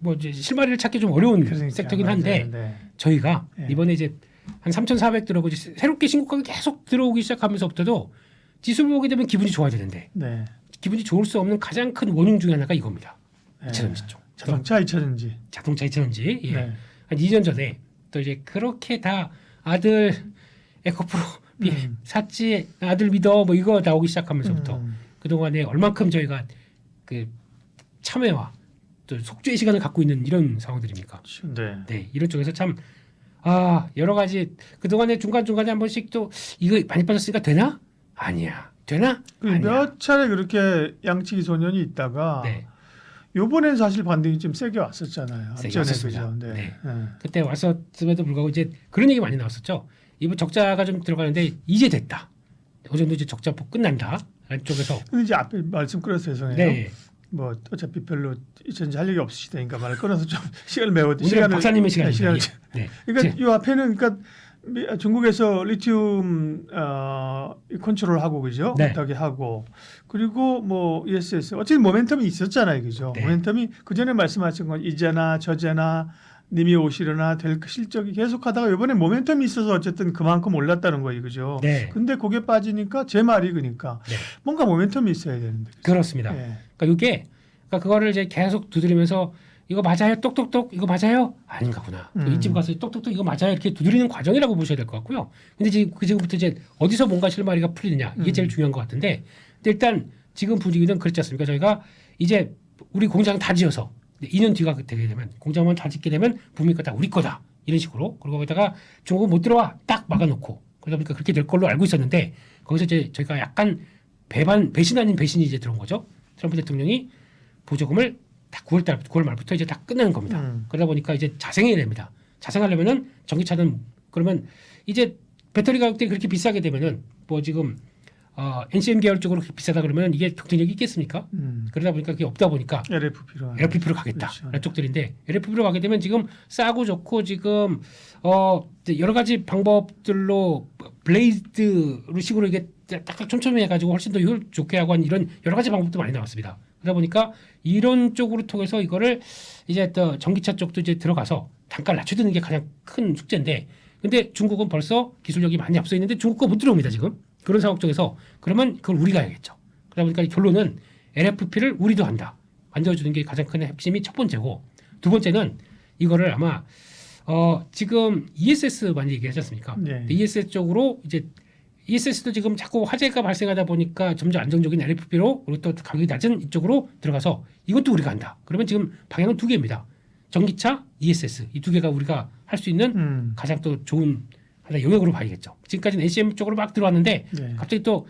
뭐 이제 실마리를 찾기 좀 어려운 그러니까, 섹터긴 한데 맞아요. 네. 저희가 네. 이번에 이제 한 3,400 들어오고 이제 새롭게 신고가가 계속 들어오기 시작하면서부터도 지수를 보게 되면 기분이 좋아야 되는데 네. 기분이 좋을 수 없는 가장 큰 원인 중에 하나가 이겁니다. 네. 2차 전지 쪽. 자동차 2차 전지. 자동차 2차 전지. 예. 네. 한 2년 전에 또 이제 그렇게 다 아들 에코프로 샀지 아들 믿어 뭐 이거 나오기 시작하면서부터 그동안에 얼만큼 저희가 그 참회와 또 속죄의 시간을 갖고 있는 이런 상황들입니까? 네. 네, 이런 쪽에서 참 여러 가지 그동안에 중간중간에 한 번씩 또 이거 많이 빠졌으니까 되나? 아니야. 되나? 아니야. 몇 차례 그렇게 양치기 소년이 있다가 네. 요번엔 사실 반등이 좀 세게 왔었잖아요. 세게 앞전에 왔었습니다. 그죠? 네. 네. 네. 그때 왔었음에도 불구하고 이제 그런 얘기 많이 나왔었죠. 이번 적자가 좀 들어가는데 이제 됐다. 그 정도 이제 적자폭 끝난다. 라는 쪽에서 근데 이제 앞에 말씀 끊어서 죄송해요. 네. 뭐 어차피 별로 이전지 할 얘기 없으시다니까 말을 끊어서 좀 시간을 메워 오늘은 박사님의 시간입니다. 시간을 예. 네. 그러니까 이 앞에는 그러니까 중국에서 리튬 컨트롤하고 그죠? 네. 못하게 하고 그리고 뭐 ESS 어쨌든 모멘텀이 있었잖아요, 그죠? 네. 모멘텀이 그 전에 말씀하신 건 이제나 저제나 님이 오시려나 될 실적이 계속하다가 이번에 모멘텀이 있어서 어쨌든 그만큼 올랐다는 거예요, 그죠? 네. 근데 그게 빠지니까 제 말이 그러니까 네. 뭔가 모멘텀이 있어야 되는데. 그죠? 그렇습니다. 예. 그러니까 이게 그거를 이제 계속 두드리면서 이거 맞아요, 똑똑똑 이거 맞아요, 아닌가구나. 이쯤 가서 똑똑똑 이거 맞아요 이렇게 두드리는 과정이라고 보셔야 될 것 같고요. 근데 지금부터 이제 어디서 뭔가 실마리가 풀리느냐 이게 제일 중요한 것 같은데 근데 일단 지금 분위기는 그렇지 않습니까? 저희가 이제 우리 공장 다 지어서 2년 뒤가 되게 되면 공장만 다 짓게 되면 북미 거다 우리 거다 이런 식으로 그리고 거기다가 중국은 못 들어와 딱 막아놓고 그러다 보니까 그렇게 될 걸로 알고 있었는데 거기서 이제 저희가 약간 배신 아닌 배신이 이제 들어온 거죠. 트럼프 대통령이 보조금을 다 9월 말부터 이제 다 끝내는 겁니다. 그러다 보니까 이제 자생해야 됩니다. 자생하려면은 전기차는 그러면 이제 배터리 가격들이 그렇게 비싸게 되면은 뭐 지금 NCM 계열 쪽으로 그렇게 비싸다 그러면 이게 경쟁력이 있겠습니까? 그러다 보니까 그게 없다 보니까 LFP로 가겠다. 그렇죠. 이런 쪽들인데 LFP로 가게 되면 지금 싸고 좋고 지금 여러 가지 방법들로 블레이드 식으로 이게 딱딱 촘촘히 해가지고 훨씬 더 효율 좋게 하고 한 이런 여러 가지 방법도 많이 나왔습니다. 그러다 보니까 이런 쪽으로 통해서 이거를 이제 또 전기차 쪽도 이제 들어가서 단가를 낮춰주는 게 가장 큰 숙제인데 근데 중국은 벌써 기술력이 많이 앞서 있는데 중국 거 못 들어옵니다 지금. 그런 상황 쪽에서 그러면 그걸 우리가 해야겠죠. 그러다 보니까 결론은 LFP를 우리도 한다. 만들어주는 게 가장 큰 핵심이 첫 번째고 두 번째는 이거를 아마 지금 ESS 많이 얘기하지 않습니까? 네. ESS 쪽으로 이제 ESS도 지금 자꾸 화재가 발생하다 보니까 점점 안정적인 LFP로 그리고 또 가격이 낮은 이쪽으로 들어가서 이것도 우리가 한다. 그러면 지금 방향은 두 개입니다. 전기차, ESS 이 두 개가 우리가 할 수 있는 가장 또 좋은 하나 영역으로 봐야겠죠. 지금까지는 NCM 쪽으로 막 들어왔는데 네. 갑자기 또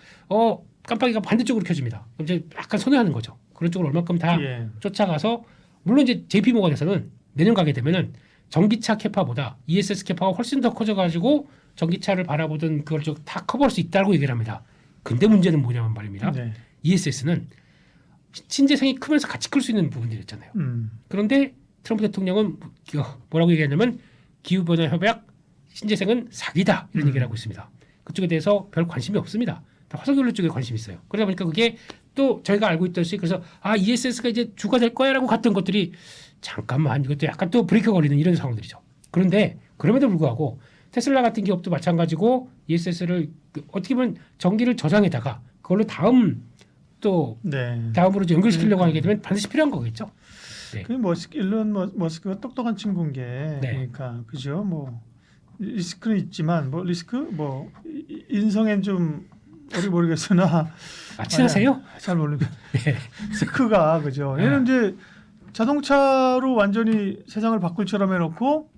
깜빡이가 반대쪽으로 켜집니다. 그럼 이제 약간 손해하는 거죠. 그런 쪽으로 얼마큼 다 예. 쫓아가서 물론 이제 JP모건에서는 내년 가게 되면은 전기차 캐파보다 ESS 캐파가 훨씬 더 커져가지고 전기차를 바라보던 그걸 다 커버할 수 있다고 얘기를 합니다. 근데 문제는 뭐냐면 말입니다. 네. ESS는 신재생이 크면서 같이 클 수 있는 부분들이 있잖아요. 그런데 트럼프 대통령은 뭐라고 얘기하냐면 기후변화 협약 신재생은 사기다 이런 얘기를 하고 있습니다. 그쪽에 대해서 별 관심이 없습니다. 다 화석연료 쪽에 관심이 있어요. 그러다 보니까 그게 또 저희가 알고 있듯이 그래서 ESS가 이제 주가 될 거야라고 갔던 것들이 잠깐만 이것도 약간 또 브레이크 걸리는 이런 상황들이죠. 그런데 그럼에도 불구하고 테슬라 같은 기업도 마찬가지고 ESS를 어떻게 보면 전기를 저장에다가 그걸로 다음으로 연결시키려고 하게 되면 반드시 필요한 거겠죠. 네. 그 일론 머스크가 똑똑한 친구인 게 네. 그러니까 그죠. 뭐 리스크는 있지만 뭐 리스크 뭐 인성엔 좀 모르겠으나 친하세요? 잘 모르겠. 네. 스크가 그죠. 얘는 이제 자동차로 완전히 세상을 바꿀처럼 해놓고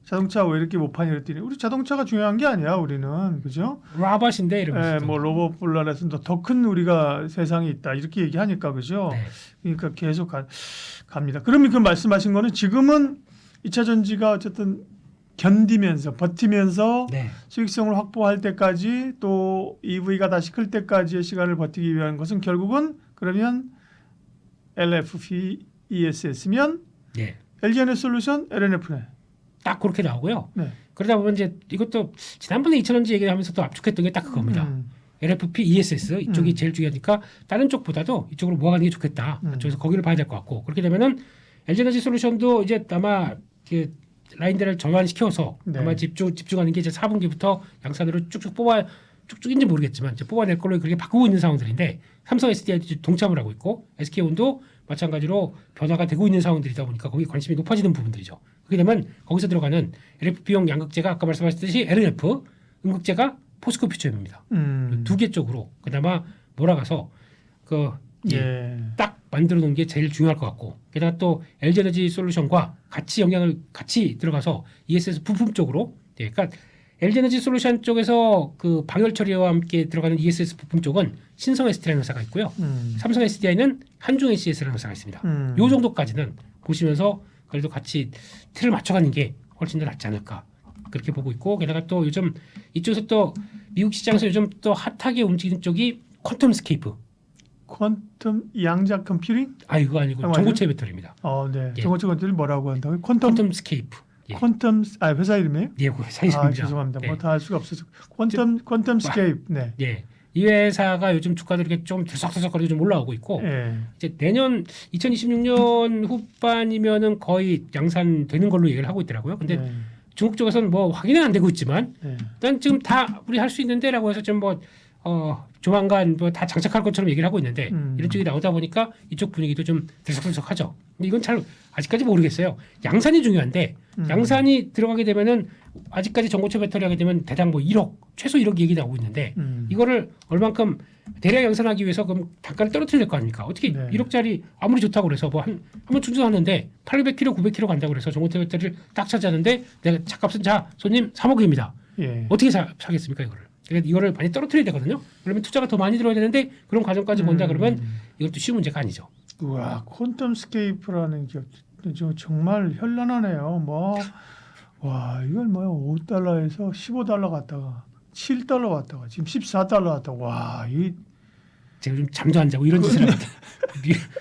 자동차 왜 이렇게 못 파냐 그랬더니 우리 자동차가 중요한 게 아니야 우리는 그죠? 라바신데 이러면서 뭐 로봇분란에서 더 큰 우리가 세상이 있다 이렇게 얘기하니까 그죠? 네. 그러니까 계속 갑니다. 그러면 그 말씀하신 거는 지금은 2차 전지가 어쨌든 견디면서 버티면서 네. 수익성을 확보할 때까지 또 EV가 다시 클 때까지의 시간을 버티기 위한 것은 결국은 그러면 LFP ESS면 네. LG에너지솔루션 LNF네. 딱 그렇게 나오고요. 네. 그러다 보면 이제 이것도 지난번에 2차전지 얘기하면서 또 압축했던 게 딱 그겁니다. LFP, ESS 이쪽이 제일 중요하니까 다른 쪽보다도 이쪽으로 모아가는 게 좋겠다. 그래서 거기를 봐야 될 것 같고 그렇게 되면은 LG에너지솔루션도 이제 아마 라인들을 전환시켜서 네. 아마 집중하는 게 이제 4분기부터 양산으로 쭉쭉인지 모르겠지만 이제 뽑아낼 걸로 그렇게 바꾸고 있는 상황들인데 삼성 SDI도 동참을 하고 있고 SK온도 마찬가지로 변화가 되고 있는 상황들이다 보니까 거기 관심이 높아지는 부분들이죠. 그렇게 되면 거기서 들어가는 LFP용 양극재가 아까 말씀하셨듯이 LNF, 음극재가 포스코 퓨처엠입니다. 두 개 쪽으로 그나마 몰아가서 딱 만들어 놓은 게 제일 중요할 것 같고 게다가 또 LG에너지 솔루션과 같이 들어가서 ESS 부품 쪽으로 그러니까 LG에너지 솔루션 쪽에서 그 방열 처리와 함께 들어가는 ESS 부품 쪽은 신성 ST라는 회사가 있고요. 삼성 SDI는 한중 ACS라는 회사가 있습니다. 요 정도까지는 보시면서 그래도 같이 틀을 맞춰가는 게 훨씬 더 낫지 않을까 그렇게 보고 있고 게다가 또 요즘 이쪽에서 또 미국 시장에서 요즘 또 핫하게 움직이는 쪽이 퀀텀 스케이프. 퀀텀 양자 컴퓨팅? 이거 아니고 전고체 배터리입니다. 네. 예. 전고체 배터리 뭐라고 한다고요? 퀀텀 스케이프. 예. 퀀텀 회사 이름이에요? 예, 그 회사 이름입니다. 죄송합니다. 네. 뭐 다 알 수가 없어서 퀀텀 스케이프. 네. 예. 이 회사가 요즘 주가들이 이렇게 좀 들썩들썩거리고 좀 올라오고 있고 예. 이제 내년 2026년 후반이면은 거의 양산되는 걸로 얘기를 하고 있더라고요. 근데 네. 중국 쪽에서는 뭐 확인은 안 되고 있지만 네. 일단 지금 다 우리 할 수 있는데라고 해서 좀 뭐 조만간 뭐 다 장착할 것처럼 얘기를 하고 있는데 이런 쪽이 나오다 보니까 이쪽 분위기도 좀 들썩들썩하죠. 근데 이건 잘 아직까지 모르겠어요. 양산이 중요한데 양산이 들어가게 되면은 아직까지 전고체 배터리 하게 되면 대당 뭐 1억 최소 1억 얘기 나오고 있는데 이거를 얼만큼 대량 양산하기 위해서 그럼 단가를 떨어뜨려야 될 거 아닙니까? 어떻게 네. 1억짜리 아무리 좋다고 그래서 뭐 한번 충전하는데 800km, 900km 간다고 그래서 전고체 배터리를 딱 차지하는데 내가 차값은 자 손님 3억입니다. 예. 어떻게 사겠습니까 이거를? 그러니까 이거를 많이 떨어뜨려야 되거든요. 그러면 투자가 더 많이 들어야 되는데 그런 과정까지 본다 그러면 이건 또 쉬운 문제가 아니죠. 우와, 퀀텀 스케이프라는 기업 정말 현란하네요. 뭐 와, 이건 뭐야? 5달러에서 15달러 갔다가 7달러 갔다가 지금 14달러 갔다가 와, 이 제가 좀 잠도 안 자고 이런 짓을 하거든요.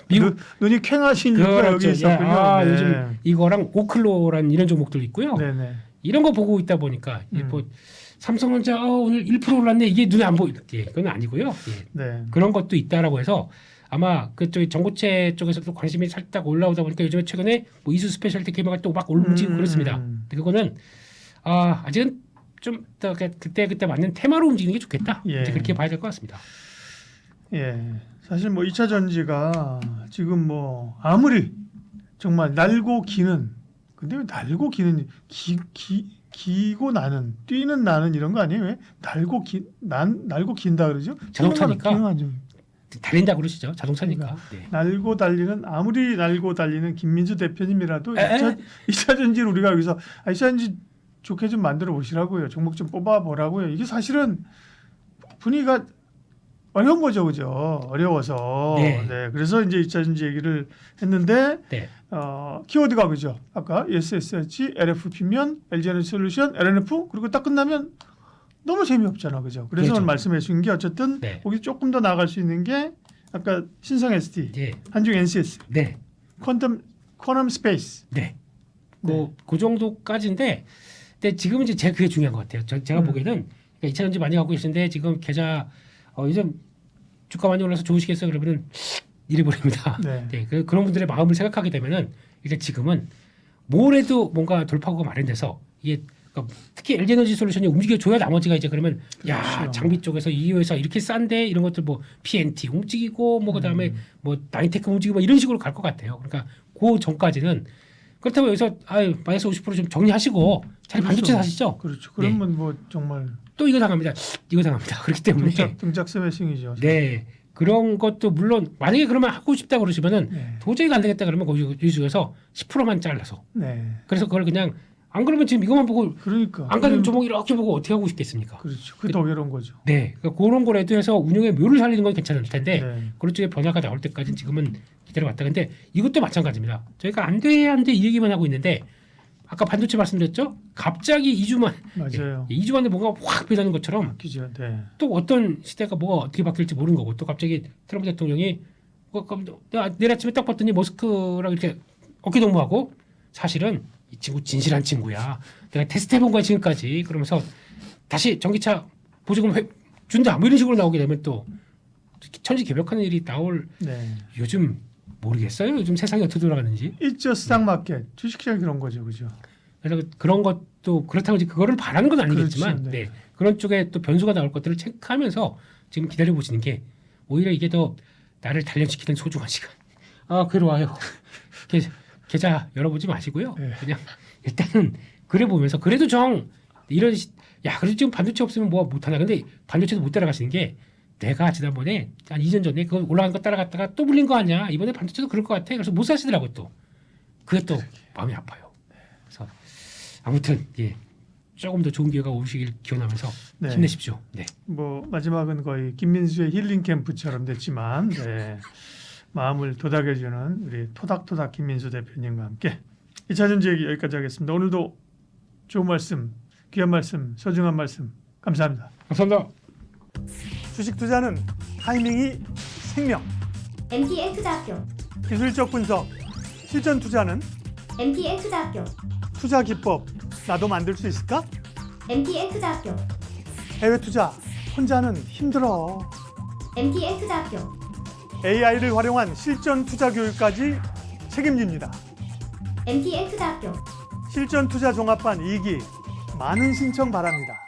미국 눈이 쾌하신 이유가 여기 있었군요. 아, 네. 요즘 이거랑 오클로라는 이런 종목들 있고요. 네네. 이런 거 보고 있다 보니까 뭐 삼성전자 오늘 1% 올랐네 이게 눈에 안 보이. 예, 그건 아니고요. 예. 네. 그런 것도 있다라고 해서 아마 그쪽 전고체 쪽에서도 관심이 살짝 올라오다 보니까 요즘에 최근에 뭐 이수 스페셜티 케이블가 또 막 움직이고 그렇습니다. 근데 그거는 아직은 좀 그때 맞는 테마로 움직이는 게 좋겠다. 예. 이제 그렇게 봐야 될 것 같습니다. 예. 사실 뭐 2차 전지가 지금 뭐 아무리 정말 날고 기는 근데 왜 날고 기는 기고 나는 뛰는 나는 이런 거 아니에요? 왜 날고 긴다 그러죠? 자동차니까. 기능하죠. 달린다 그러시죠. 자동차니까. 네. 날고 달리는 아무리 날고 달리는 김민수 대표님이라도 2차 전지를 우리가 여기서 2차 전지 좋게 좀 만들어 보시라고요. 종목 좀 뽑아 보라고요. 이게 사실은 분위기가 어려운 거죠, 그죠? 어려워서. 네. 네. 그래서 이제 2차 전지 얘기를 했는데 네. 키워드가 그죠? 아까 SSH, LFP면 LG에너지솔루션, LNF 그리고 딱 끝나면 너무 재미없잖아, 그죠? 그래서 그렇죠. 오늘 말씀해 주신 게 어쨌든 네. 거기 조금 더 나아갈 수 있는 게 아까 신성 ST, 네. 한중 NCS, 네. 쿼텀 스페이스. 네. 그 정도까지인데, 근데 지금 이제 제가 그게 중요한 것 같아요. 제가 보기에는 2차 전지 많이 갖고 계신데 지금 계좌 요즘 주가 많이 올라서 좋으시겠어요? 그러면은 이래 버립니다. 네. 네. 그런 분들의 마음을 생각하게 되면은 일단 지금은 뭘 해도 뭔가 돌파구가 마련돼서 이게 그러니까 특히 LG에너지 솔루션이 움직여줘야 나머지가 이제 그러면 야 그렇죠. 장비 쪽에서 이 회사 이렇게 싼데 이런 것들 뭐 PNT 움직이고 뭐 그다음에 뭐 나인테크 움직이고 뭐 이런 식으로 갈 것 같아요. 그러니까 그 전까지는 그렇다고 여기서 마이너스 50% 좀 정리하시고 차라리 반도체 사시죠. 그렇죠. 그러면 뭐 정말 또 이거 당합니다. 이거 당합니다. 그렇기 때문에 등짝 스매싱이죠. 네 그런 것도 물론 만약에 그러면 하고 싶다 그러시면은 네. 도저히 안 되겠다 그러면 거기 중에서 10%만 잘라서 네. 그래서 그걸 그냥 안 그러면 지금 이것만 보고 그러니까 안 가는 조목 이렇게 보고 어떻게 하고 싶겠습니까? 그렇죠. 그게 더 어려운 거죠. 네, 그러니까 그런 거라도 해서 운영의 묘를 살리는 건 괜찮을 텐데 네. 그런 쪽에 변화가 나올 때까지는 지금은 기다려봤다. 근데 이것도 마찬가지입니다. 저희가 안 돼 이 얘기만 하고 있는데 아까 반도체 말씀드렸죠? 갑자기 2주만 맞아요. 2주 만에 뭔가 확 변하는 것처럼 바뀌죠. 네. 또 어떤 시대가 뭐가 어떻게 바뀔지 모르는 거고 또 갑자기 트럼프 대통령이 내일 아침에 딱 봤더니 머스크랑 이렇게 어깨 동무하고 사실은 이 친구 진실한 친구야. 내가 테스트 해본 거야 지금까지. 그러면서 다시 전기차 보조금 준다. 뭐 이런 식으로 나오게 되면 또 천지개벽하는 일이 나올 네. 요즘 모르겠어요. 요즘 세상이 어떻게 돌아가는지. 있죠. 스탁 마켓. 주식시장 그런 거죠. 그죠? 그래서 그런 것도 그렇다고 이제 그거를 바라는 건 아니겠지만 그렇죠. 네. 네. 그런 쪽에 또 변수가 나올 것들을 체크하면서 지금 기다려 보시는 게 오히려 이게 더 나를 단련시키는 소중한 시간. 괴로워요. 계좌 열어보지 마시고요. 네. 그냥 일단은 그래 보면서 그래도 그래도 지금 반도체 없으면 뭐 못하나. 근데 반도체도 못 따라가시는 게 내가 지난번에 한 2년 전에 그거 올라간 거 따라갔다가 또 불린 거 아니야. 이번에 반도체도 그럴 것 같아. 그래서 못 사시더라고 또. 그게 또 마음이 아파요. 그래서 아무튼 조금 더 좋은 기회가 오시길 기원하면서 네. 힘내십시오. 네. 뭐 마지막은 거의 김민수의 힐링 캠프처럼 됐지만 네. 마음을 도닥여주는 우리 토닥토닥 김민수 대표님과 함께 2차 전지 얘기 여기까지 하겠습니다. 오늘도 좋은 말씀, 귀한 말씀, 소중한 말씀 감사합니다. 감사합니다. 주식 투자는 타이밍이 생명, MTN 투자학교 기술적 분석, 실전 투자는 MTN 투자학교 투자 기법 나도 만들 수 있을까? MTN 투자학교. 해외 투자 혼자는 힘들어. MTN 투자학교. AI를 활용한 실전 투자 교육까지 책임집니다. MTN 투자학교. 실전 투자 종합반 2기 많은 신청 바랍니다.